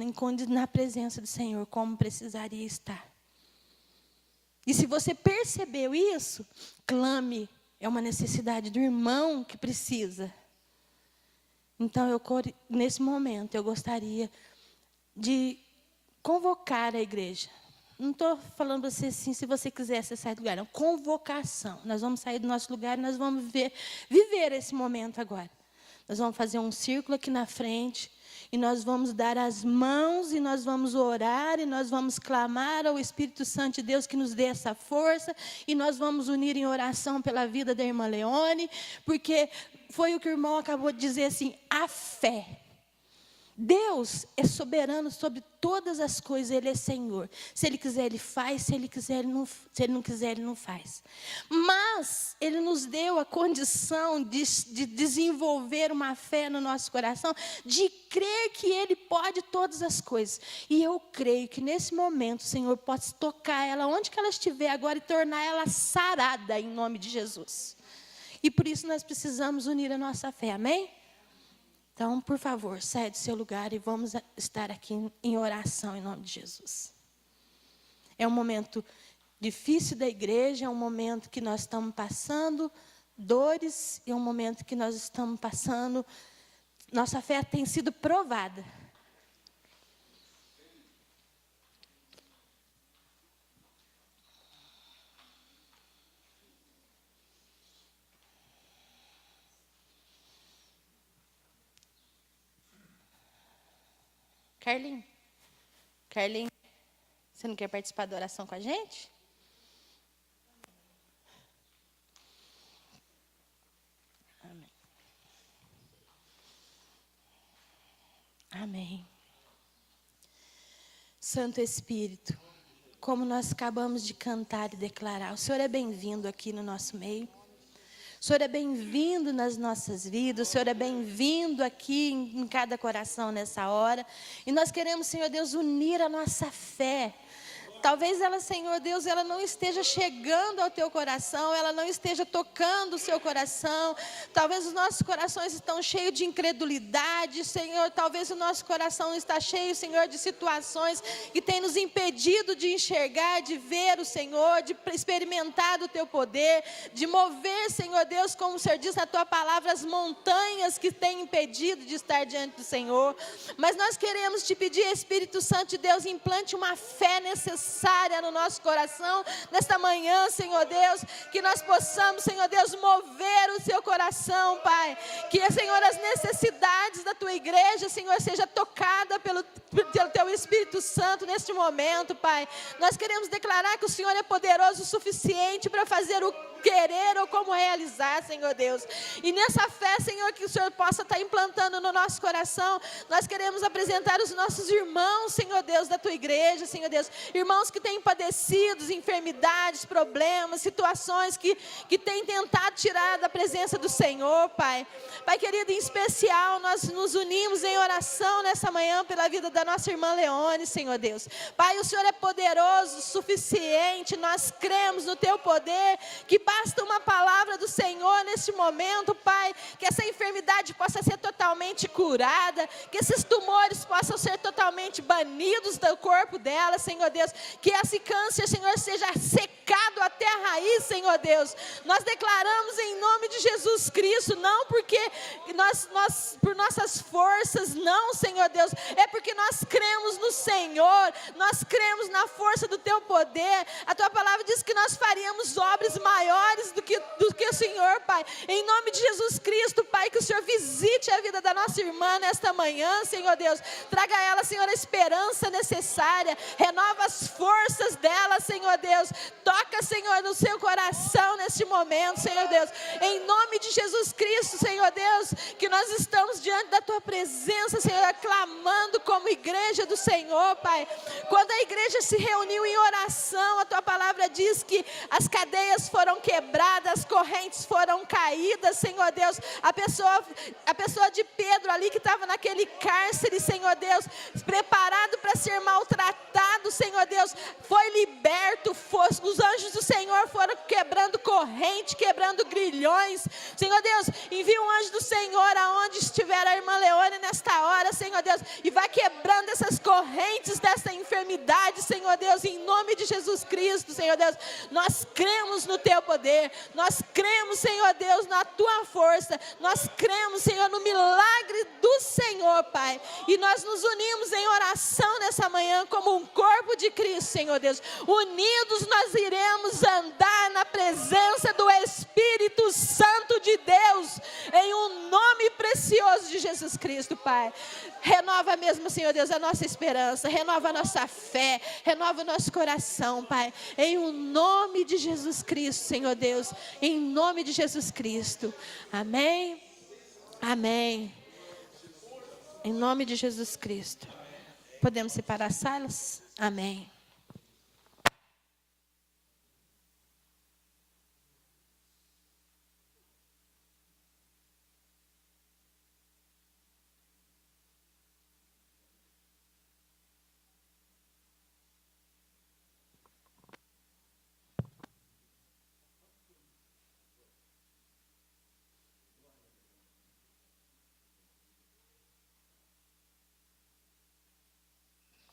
na presença do Senhor como precisaria estar. E se você percebeu isso, clame. É uma necessidade do irmão que precisa. Então, nesse momento, eu gostaria de convocar a igreja. Não estou falando para você assim, se você quiser, você sai do lugar. Não, convocação. Nós vamos sair do nosso lugar e nós vamos viver esse momento agora. Nós vamos fazer um círculo aqui na frente. E nós vamos dar as mãos, e nós vamos orar, e nós vamos clamar ao Espírito Santo de Deus que nos dê essa força, e nós vamos unir em oração pela vida da irmã Leone, porque foi o que o irmão acabou de dizer assim, a fé. Deus é soberano sobre todas as coisas, Ele é Senhor. Se Ele quiser, Ele faz, se Ele não quiser, Ele não faz. Mas Ele nos deu a condição de desenvolver uma fé no nosso coração, de crer que Ele pode todas as coisas. E eu creio que nesse momento o Senhor pode tocar ela onde que ela estiver agora e tornar ela sarada em nome de Jesus. E por isso nós precisamos unir a nossa fé, amém? Então, por favor, saia do seu lugar e vamos estar aqui em oração em nome de Jesus. É um momento difícil da igreja, é um momento que nós estamos passando dores, é um momento que nós estamos passando, nossa fé tem sido provada. Carlinhos, você não quer participar da oração com a gente? Amém. Amém. Santo Espírito, como nós acabamos de cantar e declarar, o Senhor é bem-vindo aqui no nosso meio. O Senhor é bem-vindo nas nossas vidas, o Senhor é bem-vindo aqui em cada coração nessa hora. E nós queremos, Senhor Deus, unir a nossa fé. Talvez ela, Senhor Deus, ela não esteja chegando ao teu coração, ela não esteja tocando o seu coração. Talvez os nossos corações estão cheios de incredulidade, Senhor. Talvez o nosso coração está cheio, Senhor, de situações que tem nos impedido de enxergar, de ver o Senhor, de experimentar do teu poder, de mover, Senhor Deus, como o Senhor diz na tua palavra, as montanhas que têm impedido de estar diante do Senhor. Mas nós queremos te pedir, Espírito Santo de Deus, implante uma fé necessária no nosso coração, nesta manhã, Senhor Deus, que nós possamos, Senhor Deus, mover o seu coração, Pai, que, Senhor, as necessidades da tua igreja, Senhor, seja tocada pelo teu Espírito Santo neste momento, Pai. Nós queremos declarar que o Senhor é poderoso o suficiente para fazer o querer ou como realizar, Senhor Deus. E nessa fé, Senhor, que o Senhor possa estar implantando no nosso coração, nós queremos apresentar os nossos irmãos, Senhor Deus, da tua igreja, Senhor Deus, irmãos que têm padecido enfermidades, problemas, situações que têm tentado tirar da presença do Senhor, Pai. Pai querido, em especial, nós nos unimos em oração nessa manhã pela vida da nossa irmã Leone, Senhor Deus. Pai, o Senhor é poderoso o suficiente, nós cremos no teu poder, que basta uma palavra do Senhor neste momento, Pai, que essa enfermidade possa ser totalmente curada, que esses tumores possam ser totalmente banidos do corpo dela, Senhor Deus, que esse câncer, Senhor, seja secado até a raiz, Senhor Deus. Nós declaramos em nome de Jesus Cristo, não porque por nossas forças, não, Senhor Deus, é porque nós cremos no Senhor, nós cremos na força do Teu poder. A Tua palavra diz que nós faríamos obras maiores do que o Senhor, Pai. Em nome de Jesus Cristo, Pai, que o Senhor visite a vida da nossa irmã nesta manhã, Senhor Deus. Traga a ela, Senhor, a esperança necessária. Renova as forças dela, Senhor Deus. Toca, Senhor, no seu coração neste momento, Senhor Deus. Em nome de Jesus Cristo, Senhor Deus, que nós estamos diante da Tua presença, Senhor, clamando como igreja do Senhor, Pai. Quando a igreja se reuniu em oração, a Tua palavra diz que as cadeias foram quebradas, as correntes foram caídas, Senhor Deus. A pessoa de Pedro ali que estava naquele cárcere, Senhor Deus, preparado para ser maltratado, Senhor Deus, foi liberto. Os anjos do Senhor foram quebrando corrente, quebrando grilhões. Senhor Deus, envia um anjo do Senhor aonde estiver a irmã Leone nesta hora, Senhor Deus, e vai quebrando essas correntes dessa enfermidade, Senhor Deus, em nome de Jesus Cristo, Senhor Deus. Nós cremos no Teu poder, nós cremos, Senhor Deus, na Tua força, nós cremos, Senhor, no milagre do Senhor, Pai, e nós nos unimos em oração nessa manhã como um corpo de Cristo, Senhor Deus. Unidos nós iremos andar na presença do Espírito Santo de Deus, em um nome precioso de Jesus Cristo, Pai. Renova mesmo, Senhor Deus, a nossa esperança, renova a nossa fé, renova o nosso coração, Pai, em o nome de Jesus Cristo, Senhor Deus, em nome de Jesus Cristo. Amém, amém, em nome de Jesus Cristo. Podemos separar as salas? Amém.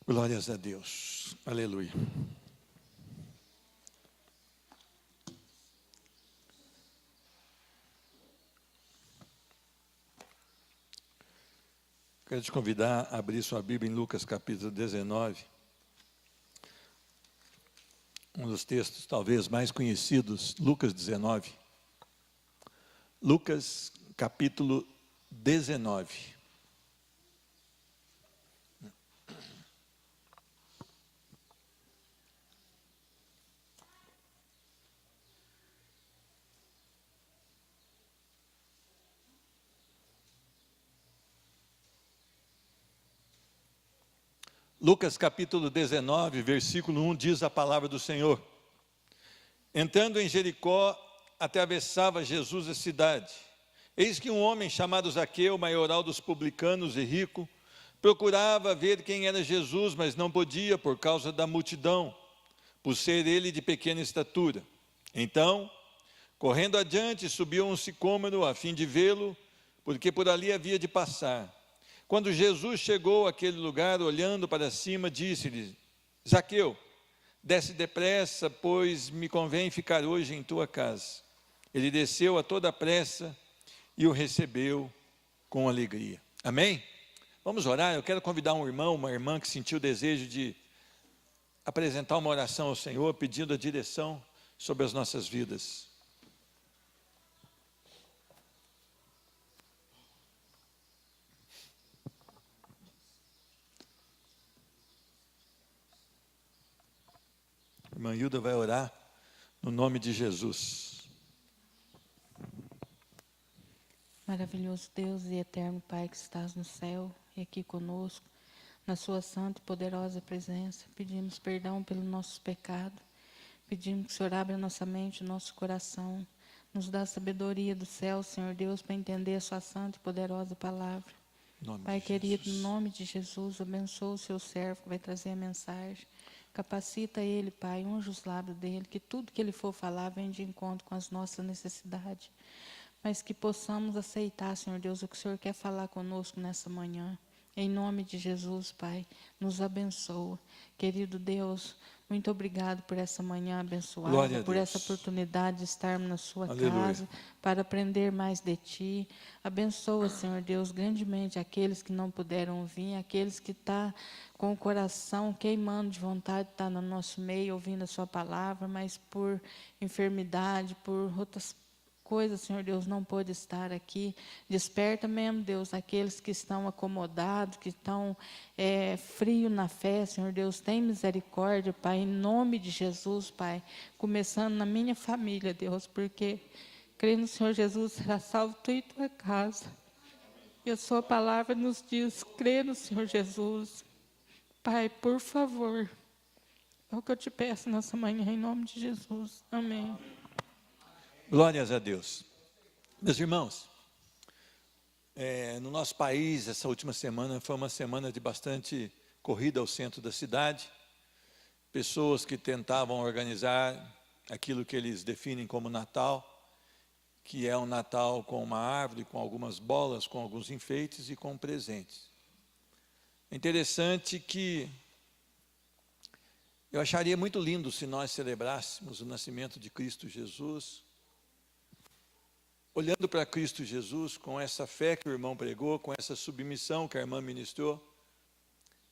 Glórias a Deus. Aleluia. Quero te convidar a abrir sua Bíblia em Lucas capítulo 19. Um dos textos talvez mais conhecidos, Lucas 19. Lucas capítulo 19. Lucas capítulo 19, versículo 1, diz a palavra do Senhor: entrando em Jericó, atravessava Jesus a cidade. Eis que um homem chamado Zaqueu, maioral dos publicanos e rico, procurava ver quem era Jesus, mas não podia por causa da multidão, por ser ele de pequena estatura. Então, correndo adiante, subiu um sicômoro a fim de vê-lo, porque por ali havia de passar. Quando Jesus chegou àquele lugar, olhando para cima, disse-lhe: Zaqueu, desce depressa, pois me convém ficar hoje em tua casa. Ele desceu a toda pressa e o recebeu com alegria. Amém? Vamos orar. Eu quero convidar um irmão, uma irmã que sentiu o desejo de apresentar uma oração ao Senhor, pedindo a direção sobre as nossas vidas. A irmã Hilda vai orar no nome de Jesus. Maravilhoso Deus e eterno Pai que estás no céu e aqui conosco, na sua santa e poderosa presença, pedimos perdão pelos nossos pecados, pedimos que o Senhor abra nossa mente, nosso coração, nos dá a sabedoria do céu, Senhor Deus, para entender a sua santa e poderosa palavra. Pai querido, em nome de Jesus, abençoa o seu servo que vai trazer a mensagem. Capacita ele, Pai, unge os lábios dele, que tudo que ele for falar venha de encontro com as nossas necessidades. Mas que possamos aceitar, Senhor Deus, o que o Senhor quer falar conosco nessa manhã. Em nome de Jesus, Pai, nos abençoa. Querido Deus, muito obrigado por essa manhã Glória abençoada, a por Deus. essa oportunidade de estarmos na sua Aleluia. casa, para aprender mais de Ti. Abençoa, Senhor Deus, grandemente aqueles que não puderam vir, aqueles que estão com o coração queimando de vontade de estar no nosso meio, ouvindo a Sua palavra, mas por enfermidade, por outras coisas, Senhor Deus, não pôde estar aqui. Desperta mesmo, Deus, aqueles que estão acomodados, que estão frios na fé, Senhor Deus, tem misericórdia, Pai, em nome de Jesus, Pai, começando na minha família, Deus, porque creio no Senhor Jesus, será salvo tu e tua casa. E a sua palavra nos diz, crê no Senhor Jesus. Pai, por favor, é o que eu te peço nessa manhã, em nome de Jesus. Amém. Glórias a Deus. Meus irmãos, no nosso país, essa última semana foi uma semana de bastante corrida ao centro da cidade. Pessoas que tentavam organizar aquilo que eles definem como Natal, que é um Natal com uma árvore, com algumas bolas, com alguns enfeites e com presentes. É interessante que eu acharia muito lindo se nós celebrássemos o nascimento de Cristo Jesus, olhando para Cristo Jesus, com essa fé que o irmão pregou, com essa submissão que a irmã ministrou,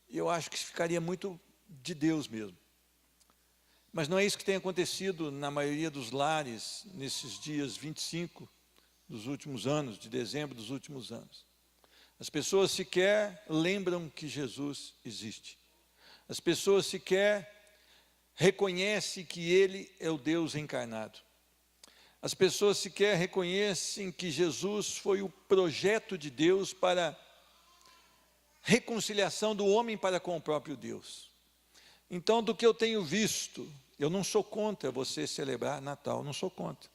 eu acho que ficaria muito de Deus mesmo. Mas não é isso que tem acontecido na maioria dos lares, nesses dias 25 dos últimos anos, de dezembro dos últimos anos. As pessoas sequer lembram que Jesus existe. As pessoas sequer reconhecem que Ele é o Deus encarnado. As pessoas sequer reconhecem que Jesus foi o projeto de Deus para reconciliação do homem para com o próprio Deus. Então, do que eu tenho visto, eu não sou contra você celebrar Natal, não sou contra.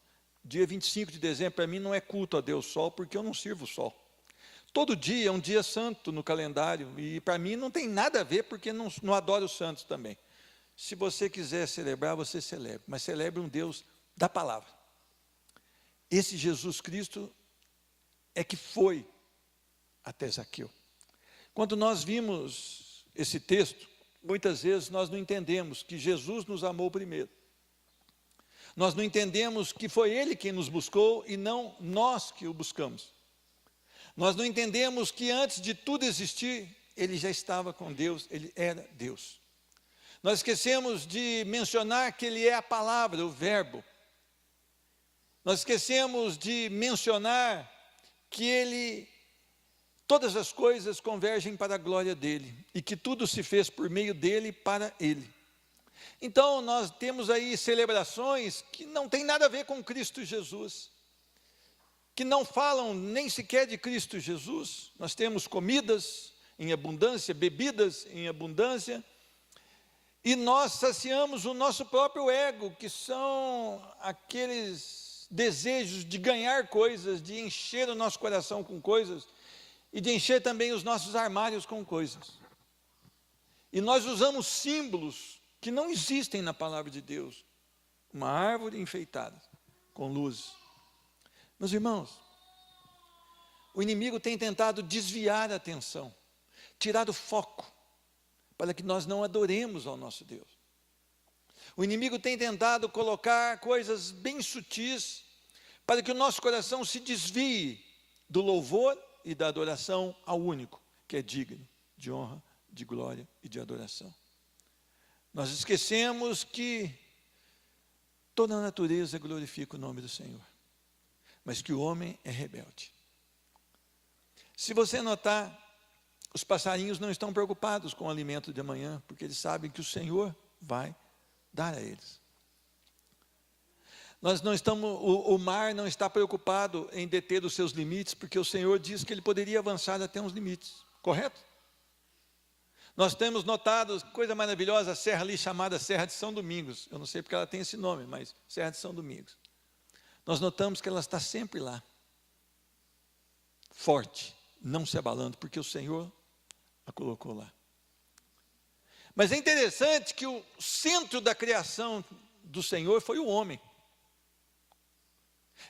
Dia 25 de dezembro, para mim, não é culto a Deus Sol, porque eu não sirvo o Sol. Todo dia é um dia santo no calendário, e para mim não tem nada a ver, porque não adoro os santos também. Se você quiser celebrar, você celebre, mas celebre um Deus da palavra. Esse Jesus Cristo é que foi até Zaqueu. Quando nós vimos esse texto, muitas vezes nós não entendemos que Jesus nos amou primeiro. Nós não entendemos que foi Ele quem nos buscou e não nós que o buscamos. Nós não entendemos que antes de tudo existir, Ele já estava com Deus, Ele era Deus. Nós esquecemos de mencionar que Ele é a palavra, o verbo. Nós esquecemos de mencionar que Ele, todas as coisas convergem para a glória dEle, e que tudo se fez por meio dEle e para Ele. Então nós temos aí celebrações que não tem nada a ver com Cristo Jesus, que não falam nem sequer de Cristo Jesus. Nós temos comidas em abundância, bebidas em abundância, e nós saciamos o nosso próprio ego, que são aqueles desejos de ganhar coisas, de encher o nosso coração com coisas, e de encher também os nossos armários com coisas. E nós usamos símbolos que não existem na palavra de Deus. Uma árvore enfeitada com luzes. Meus irmãos, o inimigo tem tentado desviar a atenção, tirar o foco, para que nós não adoremos ao nosso Deus. O inimigo tem tentado colocar coisas bem sutis, para que o nosso coração se desvie do louvor e da adoração ao único, que é digno de honra, de glória e de adoração. Nós esquecemos que toda a natureza glorifica o nome do Senhor, mas que o homem é rebelde. Se você notar, os passarinhos não estão preocupados com o alimento de amanhã, porque eles sabem que o Senhor vai dar a eles. Nós não estamos, o mar não está preocupado em deter os seus limites, porque o Senhor diz que ele poderia avançar até uns limites, correto? Nós temos notado, coisa maravilhosa, a serra ali chamada Serra de São Domingos. Eu não sei porque ela tem esse nome, mas Serra de São Domingos. Nós notamos que ela está sempre lá, forte, não se abalando, porque o Senhor a colocou lá. Mas é interessante que o centro da criação do Senhor foi o homem.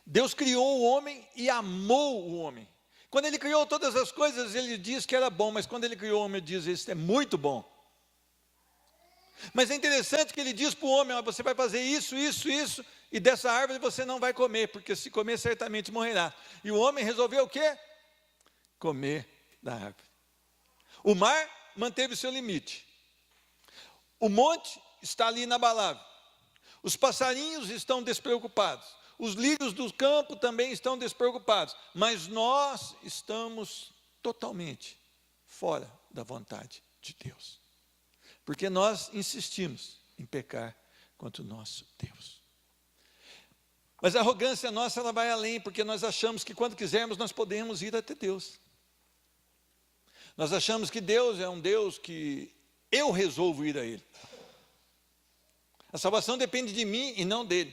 Deus criou o homem e amou o homem. Quando ele criou todas as coisas, ele diz que era bom, mas quando ele criou o homem, ele diz, isso é muito bom. Mas é interessante que ele diz para o homem, ó, você vai fazer isso, isso, isso, e dessa árvore você não vai comer, porque se comer certamente morrerá. E o homem resolveu o quê? Comer da árvore. O mar manteve o seu limite. O monte está ali inabalável. Os passarinhos estão despreocupados. Os lírios do campo também estão despreocupados. Mas nós estamos totalmente fora da vontade de Deus. Porque nós insistimos em pecar contra o nosso Deus. Mas a arrogância nossa, ela vai além, porque nós achamos que quando quisermos nós podemos ir até Deus. Nós achamos que Deus é um Deus que eu resolvo ir a Ele. A salvação depende de mim e não dele.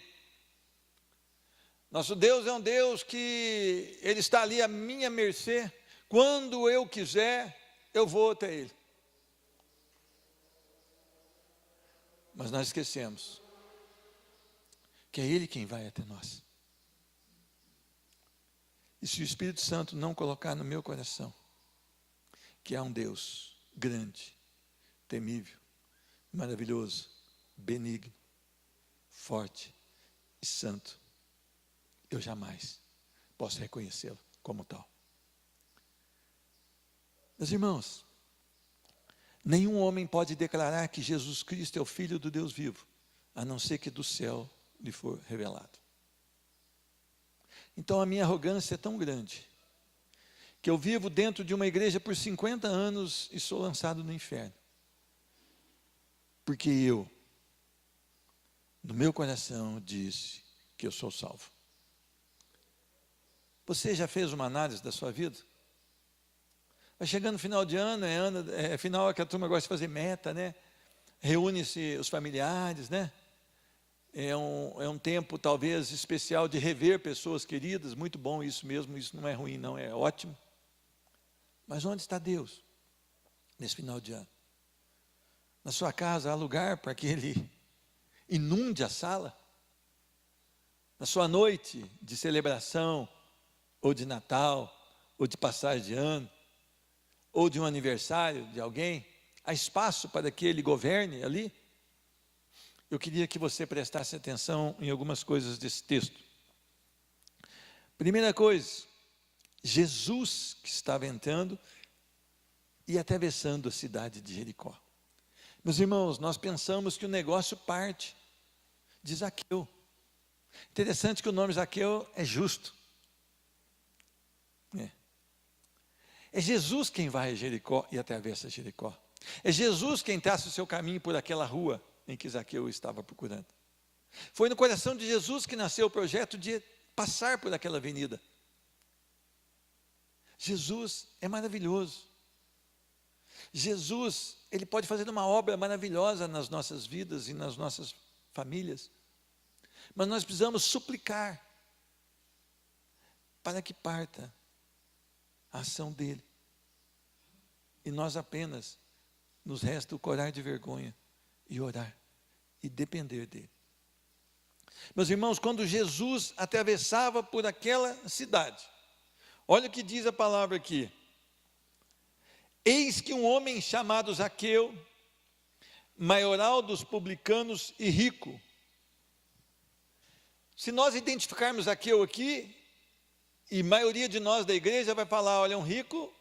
Nosso Deus é um Deus que Ele está ali à minha mercê. Quando eu quiser, eu vou até Ele. Mas nós esquecemos que é Ele quem vai até nós. E se o Espírito Santo não colocar no meu coração que há um Deus grande, temível, maravilhoso, benigno, forte e santo, eu jamais posso reconhecê-lo como tal. Meus irmãos, nenhum homem pode declarar que Jesus Cristo é o Filho do Deus vivo, a não ser que do céu lhe for revelado. Então a minha arrogância é tão grande, que eu vivo dentro de uma igreja por 50 anos e sou lançado no inferno. Porque eu, no meu coração, disse que eu sou salvo. Você já fez uma análise da sua vida? Vai chegando no final de ano, final que a turma gosta de fazer meta, né? Reúne-se os familiares, né? É um tempo talvez especial de rever pessoas queridas, muito bom isso mesmo, isso não é ruim não, é ótimo. Mas onde está Deus nesse final de ano? Na sua casa há lugar para que Ele inunde a sala? Na sua noite de celebração, ou de Natal, ou de passagem de ano, ou de um aniversário de alguém, há espaço para que Ele governe ali? Eu queria que você prestasse atenção em algumas coisas desse texto. Primeira coisa, Jesus que estava entrando e atravessando a cidade de Jericó. Meus irmãos, nós pensamos que o negócio parte de Zaqueu. Interessante que o nome Zaqueu é justo. É Jesus quem vai a Jericó e atravessa Jericó. É Jesus quem traça o seu caminho por aquela rua em que Zaqueu estava procurando. Foi no coração de Jesus que nasceu o projeto de passar por aquela avenida. Jesus é maravilhoso. Jesus, Ele pode fazer uma obra maravilhosa nas nossas vidas e nas nossas famílias. Mas nós precisamos suplicar para que parta a ação dEle. E nós apenas nos resta o corar de vergonha e orar e depender dEle. Meus irmãos, quando Jesus atravessava por aquela cidade, olha o que diz a palavra aqui. Eis que um homem chamado Zaqueu, maioral dos publicanos e rico. Se nós identificarmos Zaqueu aqui, e a maioria de nós da igreja vai falar, olha, um rico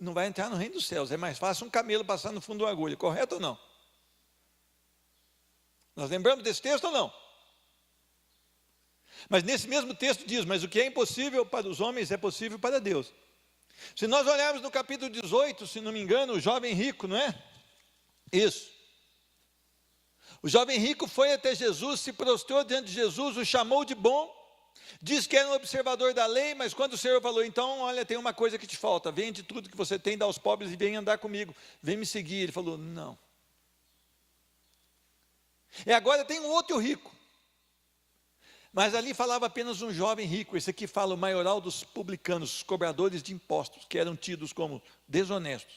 não vai entrar no reino dos céus, é mais fácil um camelo passar no fundo da agulha, correto ou não? Nós lembramos desse texto ou não? Mas nesse mesmo texto diz, mas o que é impossível para os homens é possível para Deus. Se nós olharmos no capítulo 18, se não me engano, o jovem rico, não é? Isso. O jovem rico foi até Jesus, se prostrou diante de Jesus, o chamou de bom, diz que era um observador da lei, mas quando o Senhor falou, então, olha, tem uma coisa que te falta, vende tudo que você tem, dá aos pobres e vem andar comigo, vem me seguir. Ele falou, não. E agora tem um outro rico, mas ali falava apenas um jovem rico. Esse aqui fala o maioral dos publicanos, os cobradores de impostos, que eram tidos como desonestos,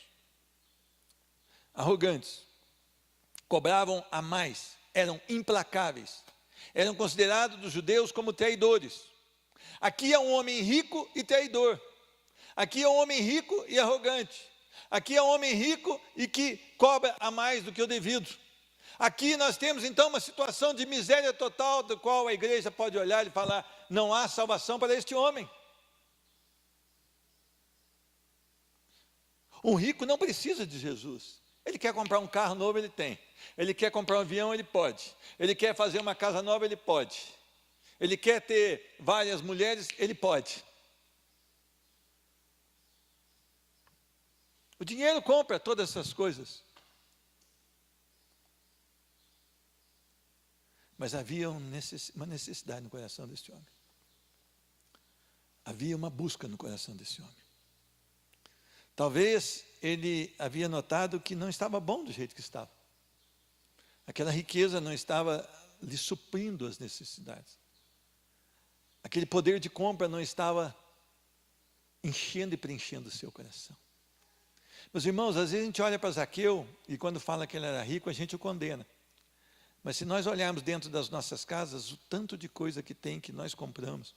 arrogantes, cobravam a mais, eram implacáveis, eram considerados dos judeus como traidores. Aqui é um homem rico e traidor, aqui é um homem rico e arrogante, aqui é um homem rico e que cobra a mais do que o devido. Aqui nós temos então uma situação de miséria total, do qual a igreja pode olhar e falar: não há salvação para este homem. Um rico não precisa de Jesus. Ele quer comprar um carro novo, ele tem. Ele quer comprar um avião, ele pode. Ele quer fazer uma casa nova, ele pode. Ele quer ter várias mulheres, ele pode. O dinheiro compra todas essas coisas. Mas havia uma necessidade no coração desse homem. Havia uma busca no coração desse homem. Talvez ele havia notado que não estava bom do jeito que estava. Aquela riqueza não estava lhe suprindo as necessidades. Aquele poder de compra não estava enchendo e preenchendo o seu coração. Meus irmãos, às vezes a gente olha para Zaqueu e quando fala que ele era rico, a gente o condena. Mas se nós olharmos dentro das nossas casas, o tanto de coisa que tem que nós compramos,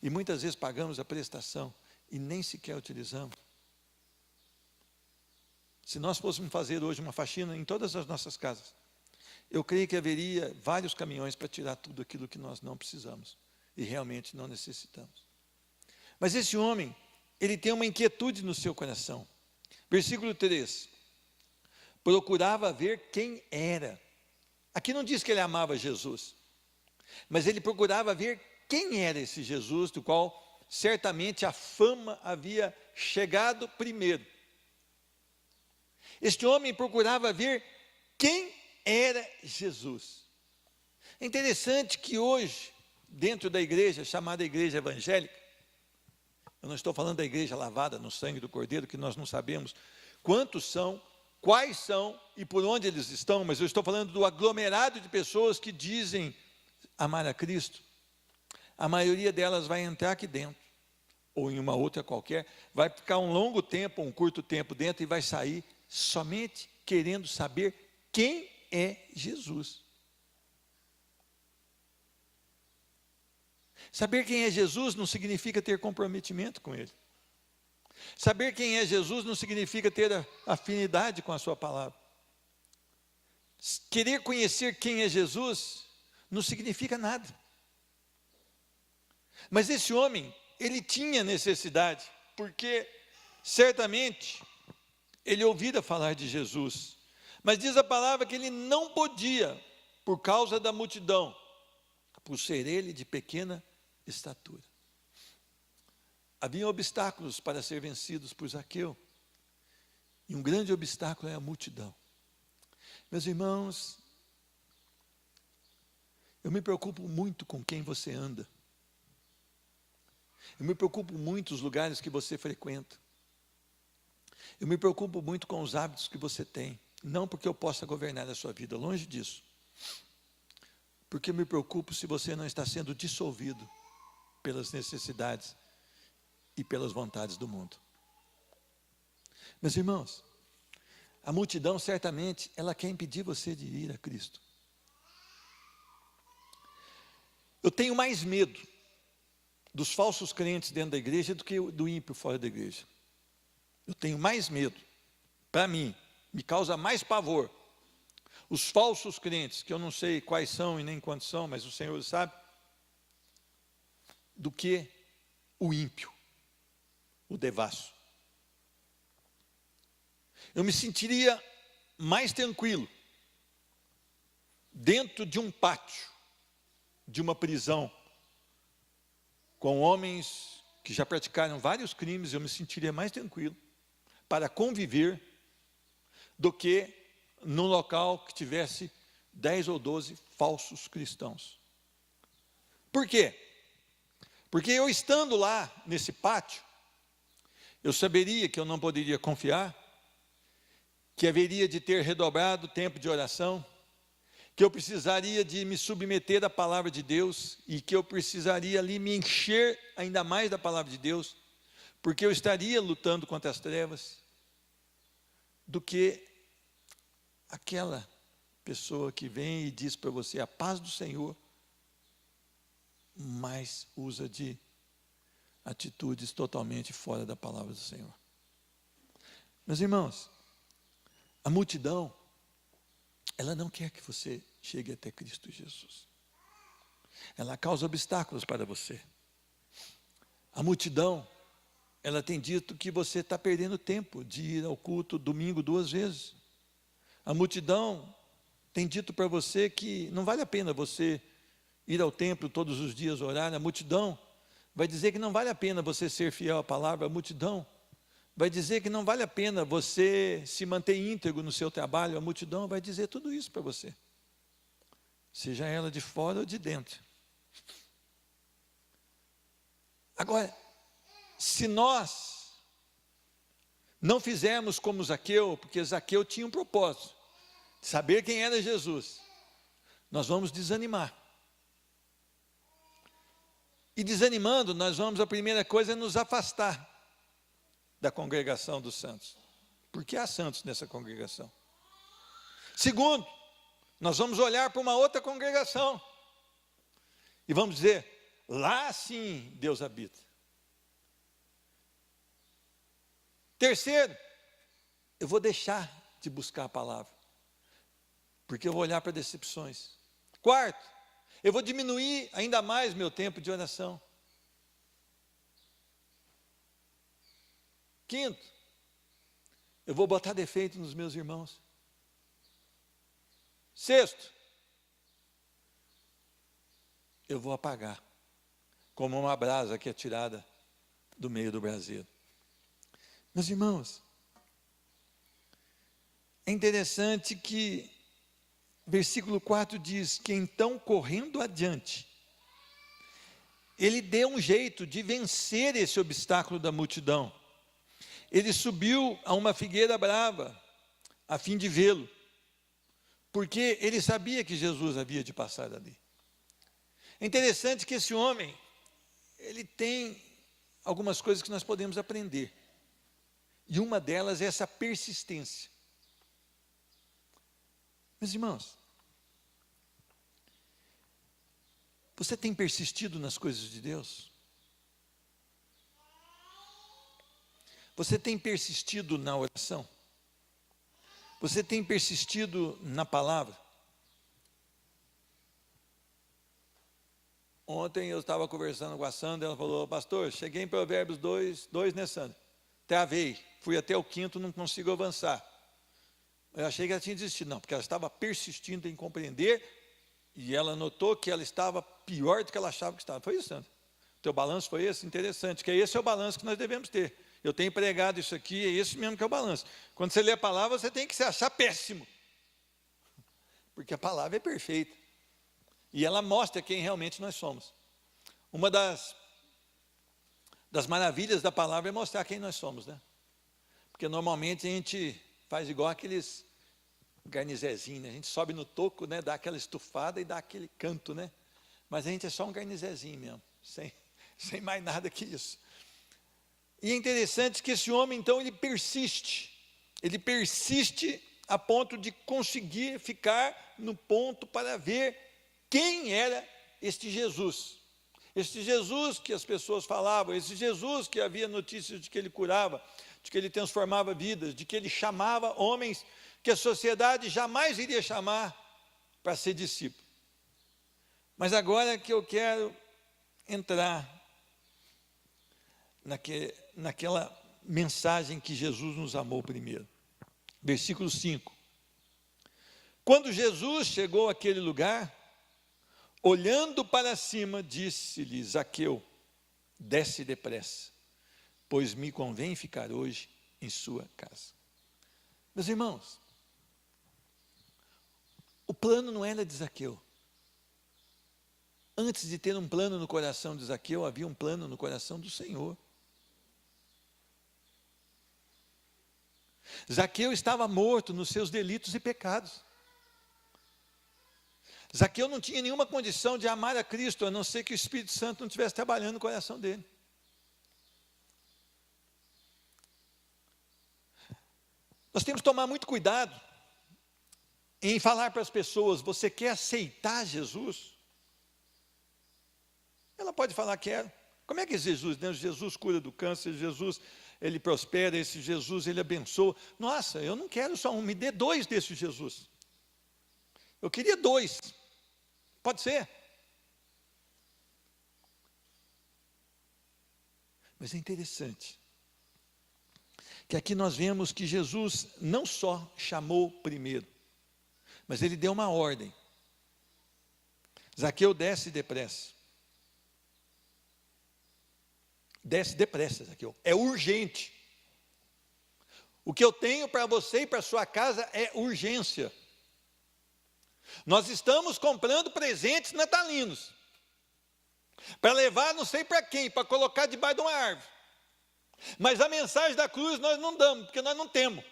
e muitas vezes pagamos a prestação e nem sequer utilizamos. Se nós fôssemos fazer hoje uma faxina em todas as nossas casas, eu creio que haveria vários caminhões para tirar tudo aquilo que nós não precisamos e realmente não necessitamos. Mas esse homem, ele tem uma inquietude no seu coração. Versículo 3. Procurava ver quem era. Aqui não diz que ele amava Jesus, mas ele procurava ver quem era esse Jesus, do qual certamente a fama havia chegado primeiro. Este homem procurava ver quem era Jesus. É interessante que hoje, dentro da igreja, chamada igreja evangélica, eu não estou falando da igreja lavada no sangue do Cordeiro, que nós não sabemos quantos são, quais são e por onde eles estão, mas eu estou falando do aglomerado de pessoas que dizem amar a Cristo. A maioria delas vai entrar aqui dentro, ou em uma outra qualquer, vai ficar um longo tempo, um curto tempo dentro e vai sair somente querendo saber quem é Jesus. Saber quem é Jesus não significa ter comprometimento com Ele. Saber quem é Jesus não significa ter afinidade com a sua palavra. Querer conhecer quem é Jesus não significa nada. Mas esse homem, ele tinha necessidade, porque certamente ele ouvira falar de Jesus, mas diz a palavra que ele não podia, por causa da multidão, por ser ele de pequena estatura. Havia obstáculos para ser vencidos por Zaqueu, e um grande obstáculo é a multidão. Meus irmãos, eu me preocupo muito com quem você anda. Eu me preocupo muito com os lugares que você frequenta. Eu me preocupo muito com os hábitos que você tem. Não porque eu possa governar a sua vida, longe disso. Porque eu me preocupo se você não está sendo dissolvido pelas necessidades e pelas vontades do mundo. Meus irmãos, a multidão certamente, ela quer impedir você de ir a Cristo. Eu tenho mais medo dos falsos crentes dentro da igreja do que do ímpio fora da igreja. Eu tenho mais medo, para mim, me causa mais pavor, os falsos crentes, que eu não sei quais são e nem quantos são, mas o Senhor sabe, do que o ímpio, o devasso. Eu me sentiria mais tranquilo dentro de um pátio, de uma prisão, com homens que já praticaram vários crimes, eu me sentiria mais tranquilo para conviver do que num local que tivesse 10 ou 12 falsos cristãos. Por quê? Porque eu estando lá nesse pátio, eu saberia que eu não poderia confiar, que haveria de ter redobrado o tempo de oração, que eu precisaria de me submeter à palavra de Deus e que eu precisaria ali me encher ainda mais da palavra de Deus, porque eu estaria lutando contra as trevas, do que aquela pessoa que vem e diz para você a paz do Senhor, mas usa de atitudes totalmente fora da palavra do Senhor. Meus irmãos, a multidão, ela não quer que você chegue até Cristo Jesus. Ela causa obstáculos para você. A multidão, ela tem dito que você está perdendo tempo de ir ao culto domingo 2 vezes. A multidão tem dito para você que não vale a pena você ir ao templo todos os dias orar. A multidão vai dizer que não vale a pena você ser fiel à palavra. A multidão vai dizer que não vale a pena você se manter íntegro no seu trabalho. A multidão vai dizer tudo isso para você, seja ela de fora ou de dentro. Agora, se nós não fizermos como Zaqueu, porque Zaqueu tinha um propósito, de saber quem era Jesus, nós vamos desanimar. E desanimando, nós vamos, a primeira coisa é nos afastar da congregação dos santos, porque há santos nessa congregação. Segundo, nós vamos olhar para uma outra congregação e vamos dizer, lá sim Deus habita. Terceiro, eu vou deixar de buscar a palavra, porque eu vou olhar para decepções. Quarto, eu vou diminuir ainda mais meu tempo de oração. Quinto, eu vou botar defeito nos meus irmãos. Sexto, eu vou apagar, como uma brasa que é tirada do meio do braseiro. Meus irmãos, é interessante que versículo 4 diz que então, correndo adiante, ele deu um jeito de vencer esse obstáculo da multidão. Ele subiu a uma figueira brava, a fim de vê-lo, porque ele sabia que Jesus havia de passar ali. É interessante que esse homem, ele tem algumas coisas que nós podemos aprender. E uma delas é essa persistência. Meus irmãos, você tem persistido nas coisas de Deus? Você tem persistido na oração? Você tem persistido na palavra? Ontem eu estava conversando com a Sandra, ela falou, pastor, cheguei em Provérbios 2, né, Sandra? Travei, fui até o 5º, não consigo avançar. Eu achei que ela tinha desistido, não, porque ela estava persistindo em compreender, e ela notou que ela estava pior do que ela achava que estava. Foi isso, Sandra? O teu balanço foi esse? Interessante, que esse é o balanço que nós devemos ter. Eu tenho pregado isso aqui, é esse mesmo que é o balanço. Quando você lê a palavra, você tem que se achar péssimo, porque a palavra é perfeita, e ela mostra quem realmente nós somos. Uma das maravilhas da palavra é mostrar quem nós somos, né? Porque normalmente a gente faz igual aqueles garnizezinhos, né? A gente sobe no toco, né? Dá aquela estufada e dá aquele canto, né? Mas a gente é só um garnizezinho mesmo, sem mais nada que isso. E é interessante que esse homem, então, ele persiste a ponto de conseguir ficar no ponto para ver quem era este Jesus. Este Jesus que as pessoas falavam, esse Jesus que havia notícias de que ele curava, de que ele transformava vidas, de que ele chamava homens que a sociedade jamais iria chamar para ser discípulo. Mas agora que eu quero entrar naquela mensagem que Jesus nos amou primeiro. Versículo 5. Quando Jesus chegou àquele lugar, olhando para cima, disse-lhe, Zaqueu, desce depressa, pois me convém ficar hoje em sua casa. Meus irmãos, o plano não era de Zaqueu. Antes de ter um plano no coração de Zaqueu, havia um plano no coração do Senhor. Zaqueu estava morto nos seus delitos e pecados. Zaqueu não tinha nenhuma condição de amar a Cristo, a não ser que o Espírito Santo não estivesse trabalhando no coração dele. Nós temos que tomar muito cuidado em falar para as pessoas: você quer aceitar Jesus? Ela pode falar: quero. Como é que Jesus, né? Jesus cura do câncer, Jesus, ele prospera, esse Jesus, ele abençoa. Nossa, eu não quero só um, me dê 2 desse Jesus. Eu queria 2. Pode ser. Mas é interessante que aqui nós vemos que Jesus não só chamou primeiro, mas ele deu uma ordem: Zaqueu, desce depressa. Desce depressa, Zaqueu. É urgente. O que eu tenho para você e para sua casa é urgência. Nós estamos comprando presentes natalinos para levar não sei para quem, para colocar debaixo de uma árvore. Mas a mensagem da cruz nós não damos, porque nós não temos.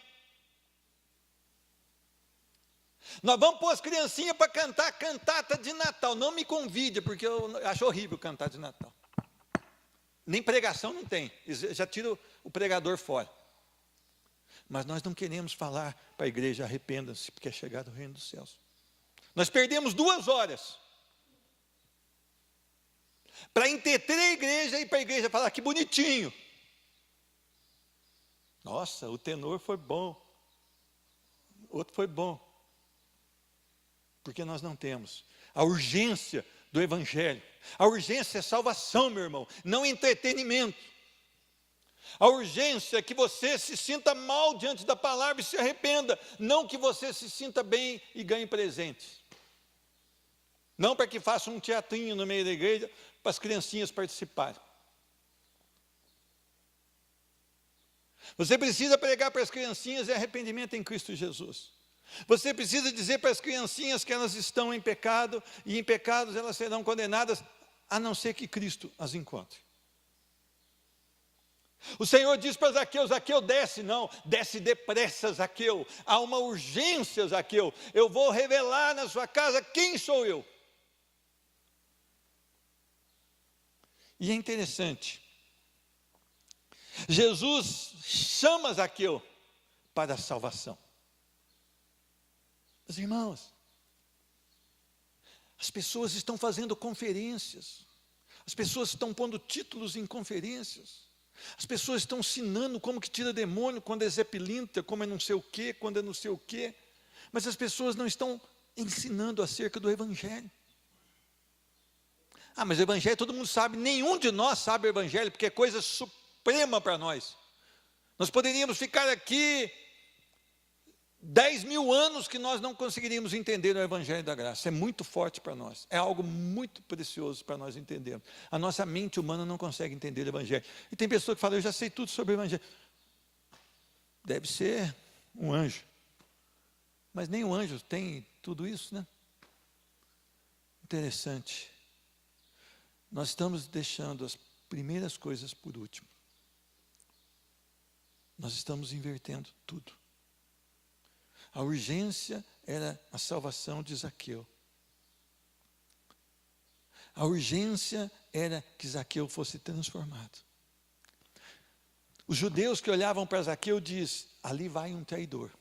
Nós vamos pôr as criancinhas para cantar cantata de Natal. Não me convide, porque eu acho horrível cantar de Natal. Nem pregação não tem, já tira o pregador fora. Mas nós não queremos falar para a igreja: arrependa-se, porque é chegado o reino dos céus. Nós perdemos 2 horas para entreter a igreja e para a igreja falar: que bonitinho. Nossa, o tenor foi bom, o outro foi bom. Porque nós não temos a urgência do evangelho. A urgência é salvação, meu irmão, não entretenimento. A urgência é que você se sinta mal diante da palavra e se arrependa, não que você se sinta bem e ganhe presentes. Não para que faça um teatrinho no meio da igreja para as criancinhas participarem. Você precisa pregar para as criancinhas arrependimento em Cristo Jesus. Você precisa dizer para as criancinhas que elas estão em pecado, e em pecados elas serão condenadas, a não ser que Cristo as encontre. O Senhor diz para Zaqueu: Zaqueu, desce. Não, desce depressa, Zaqueu. Há uma urgência, Zaqueu. Eu vou revelar na sua casa quem sou eu. E é interessante, Jesus chama Zaqueu para a salvação. Meus irmãos, as pessoas estão fazendo conferências, as pessoas estão pondo títulos em conferências, as pessoas estão ensinando como que tira demônio, quando é Zé Pilintra, como é não sei o quê, quando é não sei o quê, mas as pessoas não estão ensinando acerca do evangelho. Ah, mas o evangelho todo mundo sabe. Nenhum de nós sabe o evangelho, porque é coisa suprema para nós. Nós poderíamos ficar aqui 10.000 anos que nós não conseguiríamos entender o evangelho da graça. É muito forte para nós, é algo muito precioso para nós entendermos. A nossa mente humana não consegue entender o evangelho. E tem pessoa que fala: eu já sei tudo sobre o evangelho. Deve ser um anjo. Mas nem um anjo tem tudo isso, né? Interessante. Nós estamos deixando as primeiras coisas por último. Nós estamos invertendo tudo. A urgência era a salvação de Zaqueu. A urgência era que Zaqueu fosse transformado. Os judeus que olhavam para Zaqueu diz: ali vai um traidor.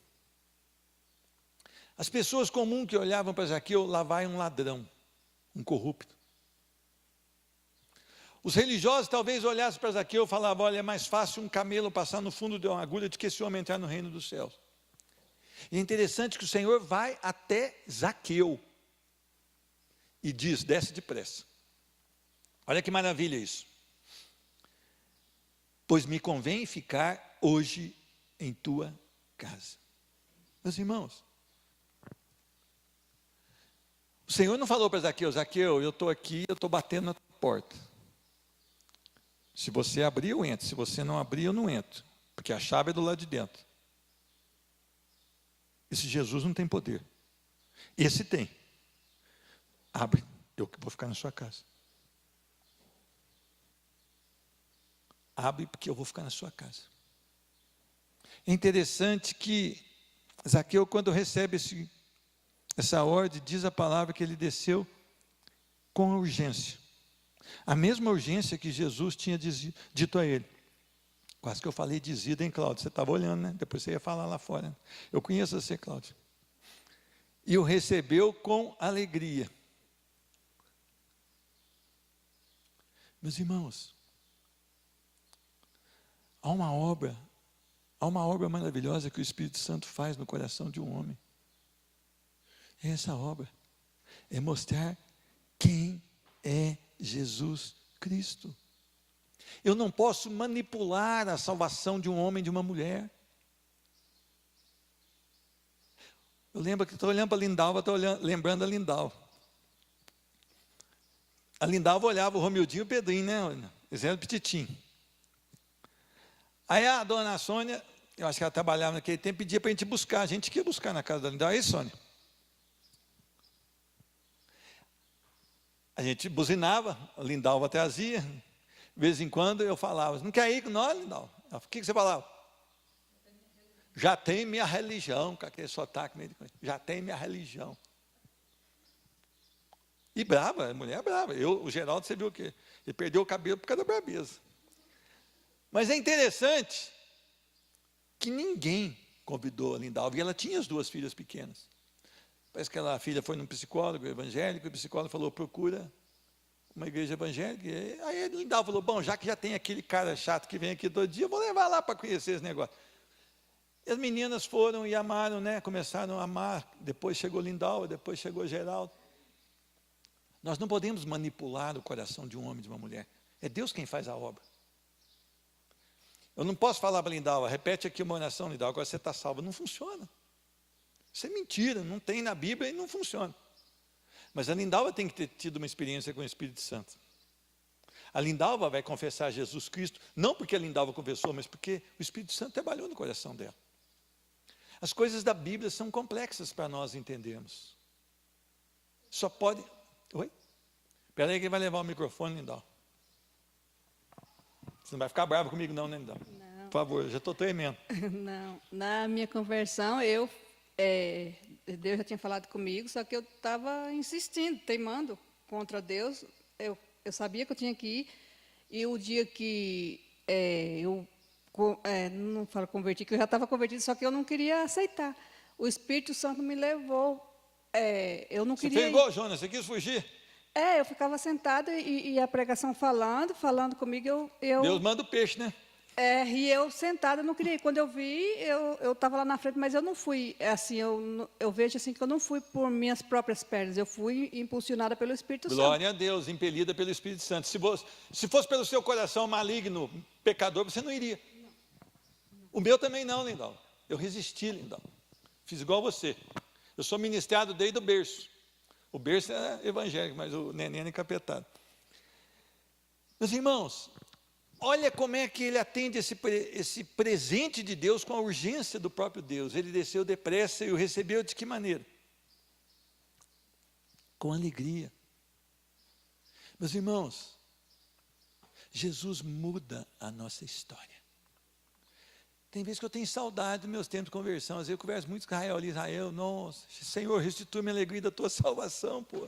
As pessoas comuns que olhavam para Zaqueu: lá vai um ladrão, um corrupto. Os religiosos talvez olhassem para Zaqueu e falavam: olha, é mais fácil um camelo passar no fundo de uma agulha do que esse homem entrar no reino dos céus. E é interessante que o Senhor vai até Zaqueu e diz: desce depressa. Olha que maravilha isso. Pois me convém ficar hoje em tua casa. Meus irmãos, o Senhor não falou para Zaqueu: Zaqueu, eu estou aqui, eu estou batendo na tua porta. Se você abrir, eu entro. Se você não abrir, eu não entro. Porque a chave é do lado de dentro. Esse Jesus não tem poder. Esse tem. Abre, eu vou ficar na sua casa. Abre, porque eu vou ficar na sua casa. É interessante que Zaqueu, quando recebe essa ordem, diz a palavra que ele desceu com urgência. A mesma urgência que Jesus tinha dito a ele. Quase que eu falei dizida, hein, Cláudio? Você estava olhando, né? Depois você ia falar lá fora. Né? Eu conheço você, Cláudio. e o recebeu com alegria. Meus irmãos, há uma obra maravilhosa que o Espírito Santo faz no coração de um homem. É essa obra, é mostrar quem é Jesus Cristo. Eu não posso manipular a salvação de um homem e de uma mulher. Eu lembro que estou olhando para a Lindalva, lembrando da Lindalva. A Lindalva olhava o Romildinho e o Pedrinho, né? Eles eram petitinho. Aí a dona Sônia, eu acho que ela trabalhava naquele tempo, pedia para a gente buscar. A gente ia buscar na casa da Lindalva. Aí, Sônia. A gente buzinava, a Lindalva trazia. De vez em quando eu falava, não quer ir com nós, Lindalva? O que você falava? Já tem minha religião, com aquele sotaque meio de coisa. Já tem minha religião. E brava, a mulher é brava. O Geraldo, você viu o quê? Ele perdeu o cabelo por causa da brabeza. Mas é interessante que ninguém convidou a Lindalva, e ela tinha as duas filhas pequenas. Parece que a filha foi num psicólogo evangélico, e o psicólogo falou, procura uma igreja evangélica. E aí a Lindalva falou, bom, já que já tem aquele cara chato que vem aqui todo dia, eu vou levar lá para conhecer esse negócio. E as meninas foram e amaram, né? Começaram a amar. Depois chegou Lindalva, depois chegou Geraldo. Nós não podemos manipular o coração de um homem e de uma mulher. É Deus quem faz a obra. Eu não posso falar para Lindalva, repete aqui uma oração, Lindalva, agora você está salva. Não funciona. Isso é mentira, não tem na Bíblia e não funciona. Mas a Lindalva tem que ter tido uma experiência com o Espírito Santo. A Lindalva vai confessar Jesus Cristo, não porque a Lindalva confessou, mas porque o Espírito Santo trabalhou no coração dela. As coisas da Bíblia são complexas para nós entendermos. Só pode... Oi? Espera aí que ele vai levar o microfone, Lindalva. Você não vai ficar bravo comigo não, né, Lindalva? Não. Por favor, eu já estou tremendo. Não, na minha conversão, Deus já tinha falado comigo, só que eu estava insistindo, teimando contra Deus. Eu sabia que eu tinha que ir, e o dia que não falo converti, que eu já estava convertido, só que eu não queria aceitar. O Espírito Santo me levou, eu não queria Você fez igual, Jonas, você quis fugir? eu ficava sentada e a pregação falando comigo, Deus manda o peixe, né? E eu sentada, eu não queria ir. Quando eu vi, eu estava lá na frente, mas eu não fui, assim, eu vejo assim que eu não fui por minhas próprias pernas, eu fui impulsionada pelo Espírito Santo. Glória a Deus, impelida pelo Espírito Santo. Se fosse pelo seu coração maligno, pecador, você não iria. O meu também não, Lindalva. Eu resisti, Lindalva. Fiz igual você. Eu sou ministrado desde o berço. O berço é evangélico, mas o neném é encapetado. Meus irmãos, olha como é que ele atende esse presente de Deus com a urgência do próprio Deus. Ele desceu depressa e o recebeu de que maneira? Com alegria. Meus irmãos, Jesus muda a nossa história. Tem vezes que eu tenho saudade dos meus tempos de conversão. Às vezes eu converso muito com Israel, nossa, Senhor, restitui-me a alegria da tua salvação, pô.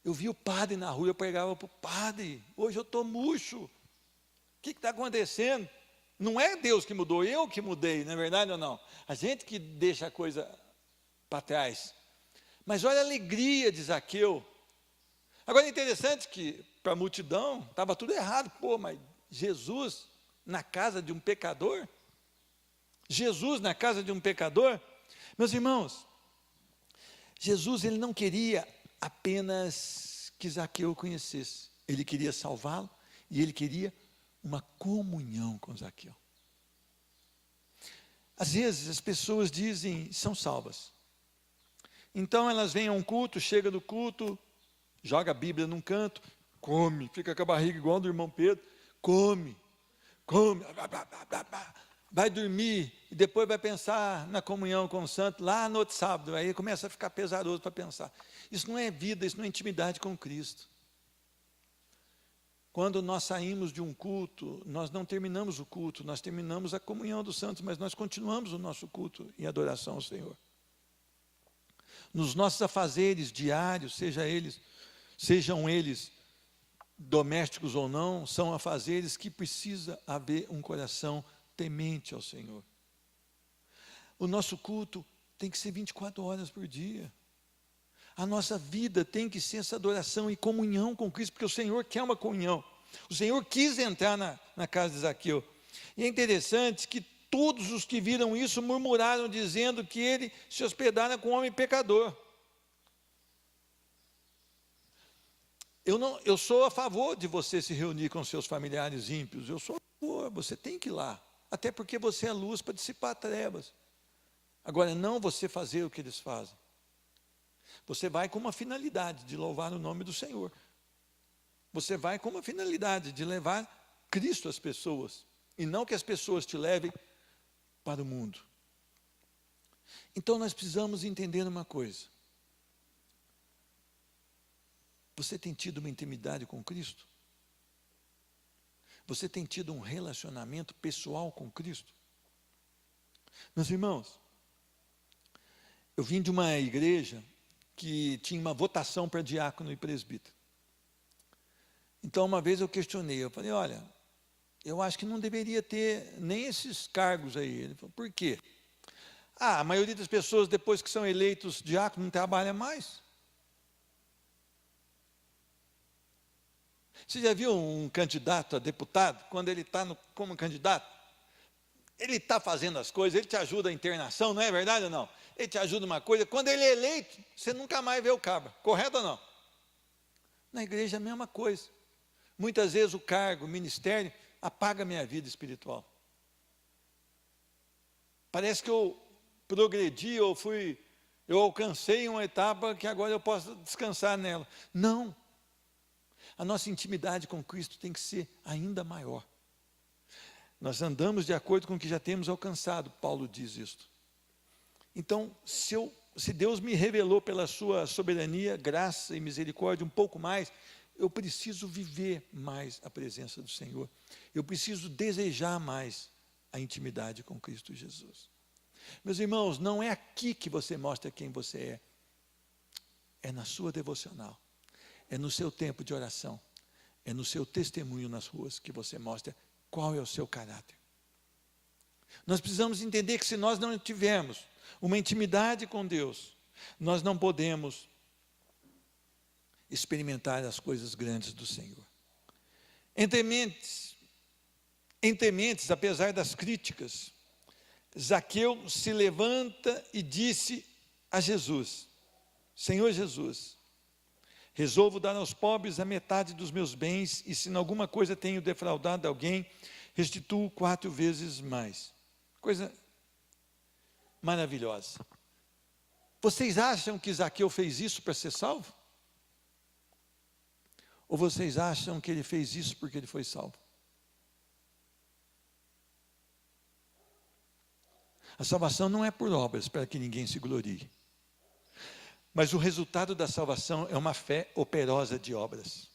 Eu vi o padre na rua, eu pregava para o padre, hoje eu estou murcho. O que está acontecendo? Não é Deus que mudou, eu que mudei, não é verdade ou não? A gente que deixa a coisa para trás. Mas olha a alegria de Zaqueu. Agora é interessante que para a multidão estava tudo errado. Pô, mas Jesus na casa de um pecador? Jesus na casa de um pecador? Meus irmãos, Jesus ele não queria apenas que Zaqueu o conhecesse. Ele queria salvá-lo e ele queria uma comunhão com Zaqueu. Às vezes as pessoas dizem, são salvas. Então elas vêm a um culto, chega do culto, joga a Bíblia num canto, come, fica com a barriga igual do irmão Pedro, come, vai dormir e depois vai pensar na comunhão com o santo lá no outro sábado, aí começa a ficar pesaroso para pensar. Isso não é vida, isso não é intimidade com Cristo. Quando nós saímos de um culto, nós não terminamos o culto, nós terminamos a comunhão dos santos, mas nós continuamos o nosso culto em adoração ao Senhor. Nos nossos afazeres diários, sejam eles domésticos ou não, são afazeres que precisa haver um coração temente ao Senhor. O nosso culto tem que ser 24 horas por dia. A nossa vida tem que ser essa adoração e comunhão com Cristo, porque o Senhor quer uma comunhão. O Senhor quis entrar na casa de Zaqueu. E é interessante que todos os que viram isso murmuraram, dizendo que ele se hospedara com um homem pecador. Eu sou a favor de você se reunir com seus familiares ímpios. Eu sou a favor, você tem que ir lá. Até porque você é luz para dissipar trevas. Agora, não você fazer o que eles fazem. Você vai com uma finalidade de louvar o nome do Senhor. Você vai com uma finalidade de levar Cristo às pessoas. E não que as pessoas te levem para o mundo. Então nós precisamos entender uma coisa. Você tem tido uma intimidade com Cristo? Você tem tido um relacionamento pessoal com Cristo? Meus irmãos, eu vim de uma igreja que tinha uma votação para diácono e presbítero. Então, uma vez eu questionei, eu falei, olha, eu acho que não deveria ter nem esses cargos aí. Ele falou, por quê? A maioria das pessoas, depois que são eleitos diácono, não trabalha mais. Você já viu um candidato a deputado, quando ele está como candidato? Ele está fazendo as coisas, ele te ajuda a internação, não é verdade ou não? Ele te ajuda uma coisa, quando ele é eleito, você nunca mais vê o cabra, correto ou não? Na igreja é a mesma coisa. Muitas vezes o cargo, o ministério, apaga a minha vida espiritual. Parece que eu progredi, eu alcancei uma etapa que agora eu posso descansar nela. Não. A nossa intimidade com Cristo tem que ser ainda maior. Nós andamos de acordo com o que já temos alcançado, Paulo diz isto. Então, se Deus me revelou pela sua soberania, graça e misericórdia um pouco mais, eu preciso viver mais a presença do Senhor. Eu preciso desejar mais a intimidade com Cristo Jesus. Meus irmãos, não é aqui que você mostra quem você é. É na sua devocional. É no seu tempo de oração. É no seu testemunho nas ruas que você mostra qual é o seu caráter. Nós precisamos entender que se nós não tivermos uma intimidade com Deus, nós não podemos experimentar as coisas grandes do Senhor. Entre mentes, apesar das críticas, Zaqueu se levanta e disse a Jesus, Senhor Jesus, resolvo dar aos pobres a metade dos meus bens, e se em alguma coisa tenho defraudado alguém, restituo 4 vezes mais. Coisa maravilhosa. Vocês acham que Zaqueu fez isso para ser salvo? Ou vocês acham que ele fez isso porque ele foi salvo? A salvação não é por obras, para que ninguém se glorie. Mas o resultado da salvação é uma fé operosa de obras.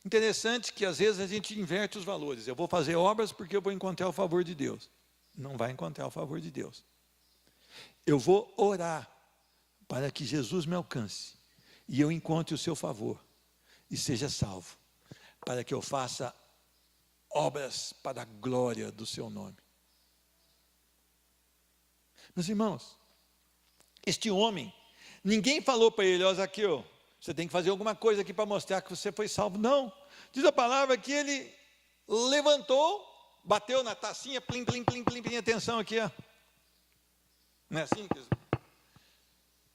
Interessante que às vezes a gente inverte os valores. Eu vou fazer obras porque eu vou encontrar o favor de Deus. Não vai encontrar o favor de Deus. Eu vou orar para que Jesus me alcance e eu encontre o seu favor e seja salvo, para que eu faça obras para a glória do seu nome. Meus irmãos, este homem, ninguém falou para ele, ó Zaqueu, você tem que fazer alguma coisa aqui para mostrar que você foi salvo. Não, diz a palavra que ele levantou, bateu na tacinha, plim, plim, plim, plim, plim, atenção aqui, ó. Não é assim?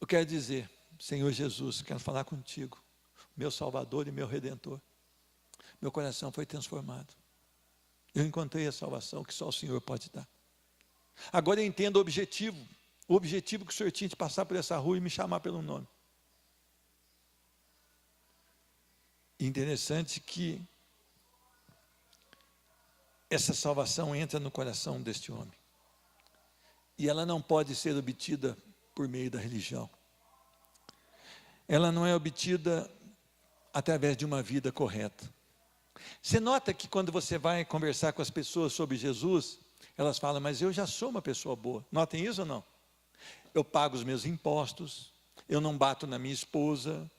Eu quero dizer, Senhor Jesus, quero falar contigo, meu Salvador e meu Redentor. Meu coração foi transformado. Eu encontrei a salvação que só o Senhor pode dar. Agora eu entendo o objetivo que o Senhor tinha de passar por essa rua e me chamar pelo nome. Interessante que essa salvação entra no coração deste homem. E ela não pode ser obtida por meio da religião. Ela não é obtida através de uma vida correta. Você nota que quando você vai conversar com as pessoas sobre Jesus, elas falam, mas eu já sou uma pessoa boa. Notem isso ou não? Eu pago os meus impostos, eu não bato na minha esposa,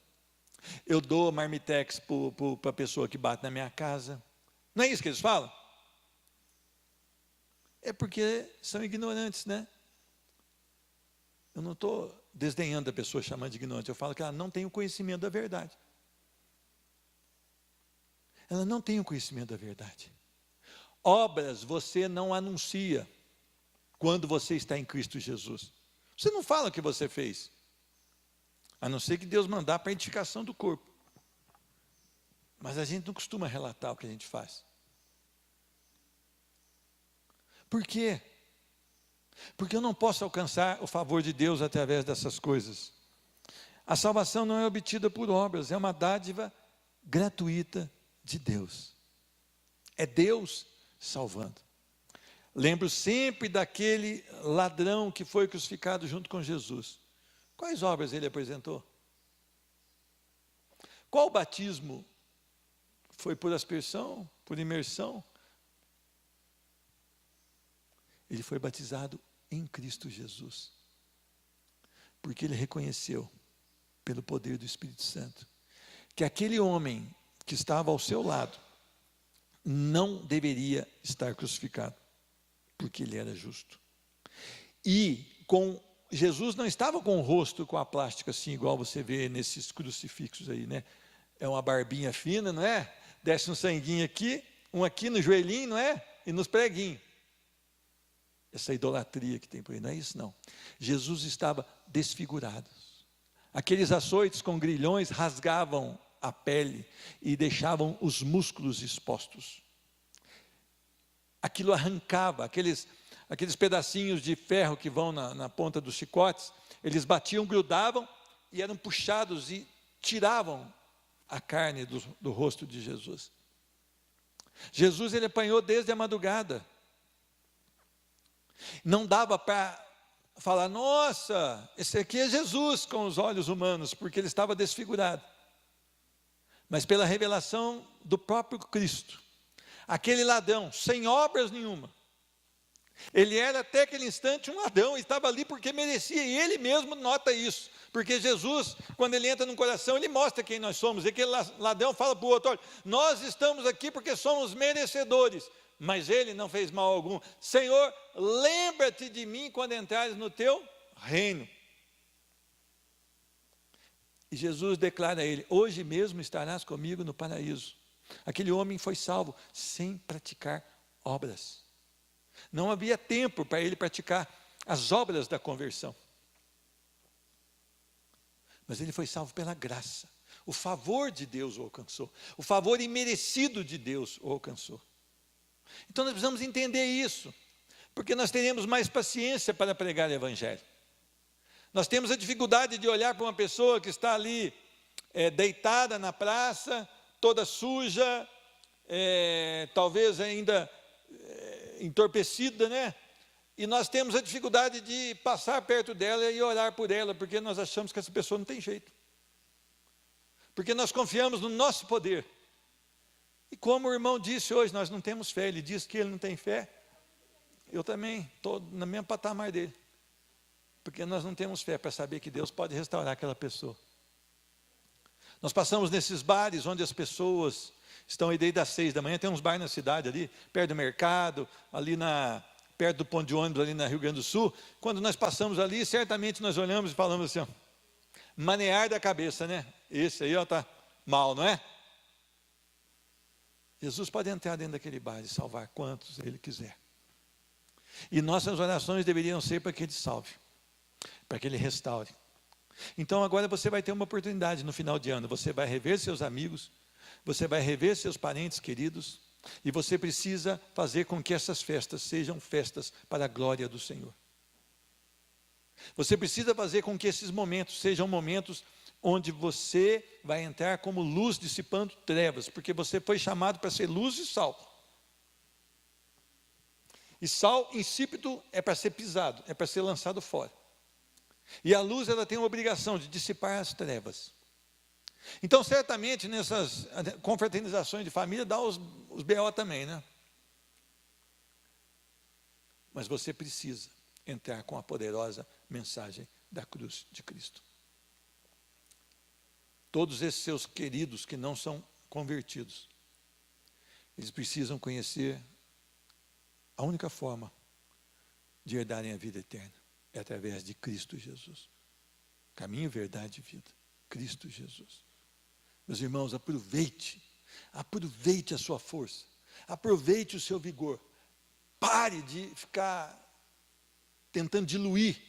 eu dou marmitex para a pessoa que bate na minha casa. Não é isso que eles falam? É porque são ignorantes, né? Eu não estou desdenhando a pessoa chamando de ignorante, eu falo que ela não tem o conhecimento da verdade. Ela não tem o conhecimento da verdade. Obras você não anuncia quando você está em Cristo Jesus. Você não fala o que você fez, a não ser que Deus mandar para a edificação do corpo. Mas a gente não costuma relatar o que a gente faz. Por quê? Porque eu não posso alcançar o favor de Deus através dessas coisas. A salvação não é obtida por obras, é uma dádiva gratuita de Deus. É Deus salvando. Lembro sempre daquele ladrão que foi crucificado junto com Jesus. Quais obras ele apresentou? Qual batismo? Foi por aspersão, por imersão? Ele foi batizado em Cristo Jesus, porque ele reconheceu, pelo poder do Espírito Santo, que aquele homem que estava ao seu lado não deveria estar crucificado, porque ele era justo. E Jesus não estava com o rosto com a plástica assim, igual você vê nesses crucifixos aí, né? É uma barbinha fina, não é? Desce um sanguinho aqui, um aqui no joelhinho, não é? E nos preguinhos. Essa idolatria que tem por aí, não é isso não. Jesus estava desfigurado. Aqueles açoites com grilhões rasgavam a pele e deixavam os músculos expostos. Aquilo arrancava, aqueles pedacinhos de ferro que vão na ponta dos chicotes, eles batiam, grudavam e eram puxados e tiravam a carne do rosto de Jesus. Jesus, ele apanhou desde a madrugada. Não dava para falar, nossa, esse aqui é Jesus com os olhos humanos, porque ele estava desfigurado. Mas pela revelação do próprio Cristo, aquele ladrão, sem obras nenhuma, ele era até aquele instante um ladrão, estava ali porque merecia, e ele mesmo nota isso, porque Jesus, quando ele entra no coração, ele mostra quem nós somos, e aquele ladrão fala para o outro, olha, nós estamos aqui porque somos merecedores, mas ele não fez mal algum. Senhor, lembra-te de mim quando entrares no teu reino. E Jesus declara a ele, hoje mesmo estarás comigo no paraíso. Aquele homem foi salvo sem praticar obras. Não havia tempo para ele praticar as obras da conversão. Mas ele foi salvo pela graça. O favor de Deus o alcançou. O favor imerecido de Deus o alcançou. Então nós precisamos entender isso, porque nós teremos mais paciência para pregar o Evangelho. Nós temos a dificuldade de olhar para uma pessoa que está ali deitada na praça, toda suja, talvez ainda entorpecida, né? E nós temos a dificuldade de passar perto dela e orar por ela, porque nós achamos que essa pessoa não tem jeito. Porque nós confiamos no nosso poder. E como o irmão disse hoje, nós não temos fé. Ele disse que ele não tem fé. Eu também estou no mesmo patamar dele. Porque nós não temos fé para saber que Deus pode restaurar aquela pessoa. Nós passamos nesses bares onde as pessoas estão aí desde as 6 da manhã. Tem uns bares na cidade ali, perto do mercado, ali perto do ponto de ônibus ali na Rio Grande do Sul. Quando nós passamos ali, certamente nós olhamos e falamos assim, ó, manear da cabeça, né? Esse aí está mal, não é? Jesus pode entrar dentro daquele bar e salvar quantos ele quiser. E nossas orações deveriam ser para que ele salve, para que ele restaure. Então agora você vai ter uma oportunidade no final de ano. Você vai rever seus amigos, você vai rever seus parentes queridos, e você precisa fazer com que essas festas sejam festas para a glória do Senhor. Você precisa fazer com que esses momentos sejam momentos onde você vai entrar como luz dissipando trevas, porque você foi chamado para ser luz e sal. E sal insípido é para ser pisado, é para ser lançado fora. E a luz, ela tem a obrigação de dissipar as trevas. Então, certamente, nessas confraternizações de família, dá os BO também, né? Mas você precisa entrar com a poderosa mensagem da cruz de Cristo. Todos esses seus queridos que não são convertidos, eles precisam conhecer a única forma de herdarem a vida eterna, é através de Cristo Jesus. Caminho, verdade e vida. Cristo Jesus. Meus irmãos, aproveite a sua força, aproveite o seu vigor. Pare de ficar tentando diluir.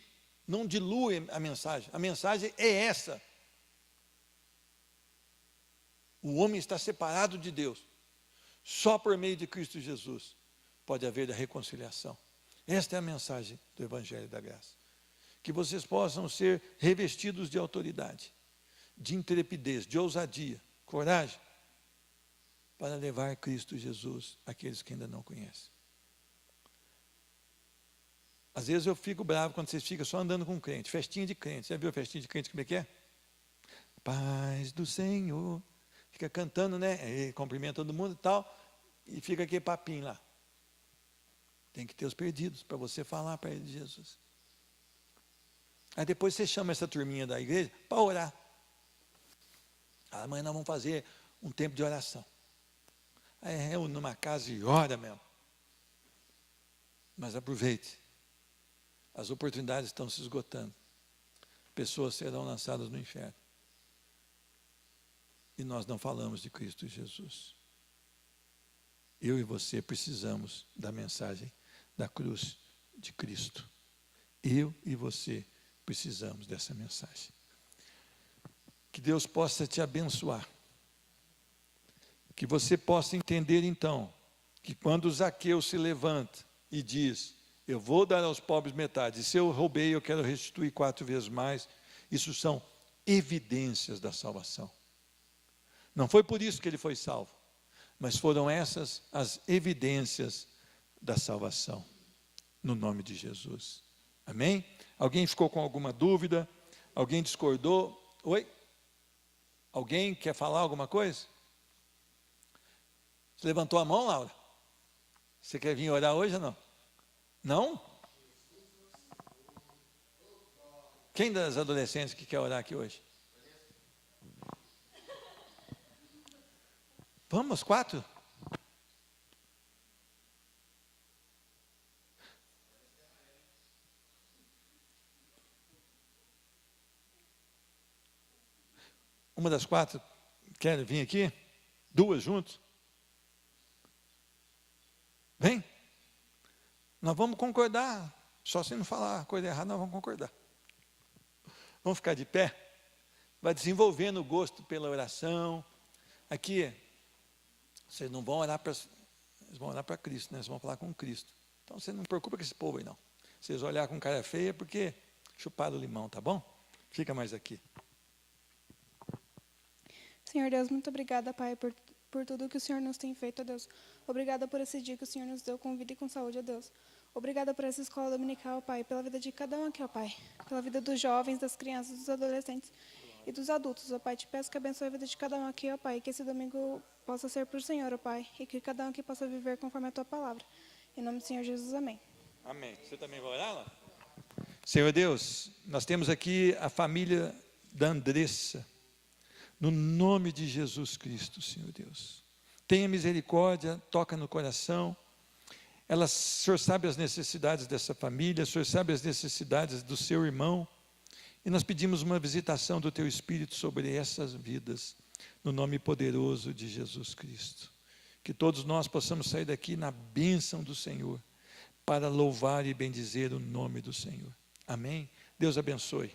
Não dilui a mensagem é essa. O homem está separado de Deus. Só por meio de Cristo Jesus pode haver a reconciliação. Esta é a mensagem do Evangelho da Graça. Que vocês possam ser revestidos de autoridade, de intrepidez, de ousadia, coragem, para levar Cristo Jesus àqueles que ainda não conhecem. Às vezes eu fico bravo quando vocês ficam só andando com crente, festinha de crente. Já viu a festinha de crente como é que é? Paz do Senhor. Fica cantando, né? Ele cumprimenta todo mundo e tal, e fica aquele papinho lá. Tem que ter os perdidos para você falar para ele de Jesus. Aí depois você chama essa turminha da igreja para orar. Amanhã nós vamos fazer um tempo de oração. Aí reúne numa casa e ora mesmo. Mas aproveite. As oportunidades estão se esgotando. Pessoas serão lançadas no inferno. E nós não falamos de Cristo Jesus. Eu e você precisamos da mensagem da cruz de Cristo. Eu e você precisamos dessa mensagem. Que Deus possa te abençoar. Que você possa entender então, que quando Zaqueu se levanta e diz, eu vou dar aos pobres metade, e se eu roubei, eu quero restituir 4 vezes mais, isso são evidências da salvação. Não foi por isso que ele foi salvo, mas foram essas as evidências da salvação, no nome de Jesus. Amém? Alguém ficou com alguma dúvida? Alguém discordou? Oi? Alguém quer falar alguma coisa? Você levantou a mão, Laura? Você quer vir orar hoje ou não? Não? Quem das adolescentes que quer orar aqui hoje? Vamos, 4? Uma das 4 quer vir aqui? 2 juntos? Vem? Nós vamos concordar. Só se não falar coisa errada, nós vamos concordar. Vamos ficar de pé? Vai desenvolvendo o gosto pela oração. Aqui, vocês não vão orar para... Eles vão orar para Cristo, né? Vocês vão falar com Cristo. Então, você não preocupa com esse povo aí, não. Vocês olhar com cara feia, porque chuparam o limão, tá bom? Fica mais aqui. Senhor Deus, muito obrigada, Pai, por tudo que o Senhor nos tem feito, ó Deus. Obrigada por esse dia que o Senhor nos deu com vida e com saúde, ó Deus. Obrigada por essa escola dominical, Pai, pela vida de cada um aqui, ó Pai. Pela vida dos jovens, das crianças, dos adolescentes e dos adultos, ó Pai. Te peço que abençoe a vida de cada um aqui, ó Pai. Que esse domingo possa ser para o Senhor, ó Pai. E que cada um aqui possa viver conforme a Tua palavra. Em nome do Senhor Jesus, amém. Amém. Você também vai orar lá? Senhor Deus, nós temos aqui a família da Andressa. No nome de Jesus Cristo, Senhor Deus. Tenha misericórdia, toca no coração. O Senhor sabe as necessidades dessa família, o Senhor sabe as necessidades do seu irmão. E nós pedimos uma visitação do Teu Espírito sobre essas vidas, no nome poderoso de Jesus Cristo. Que todos nós possamos sair daqui na bênção do Senhor, para louvar e bendizer o nome do Senhor. Amém? Deus abençoe.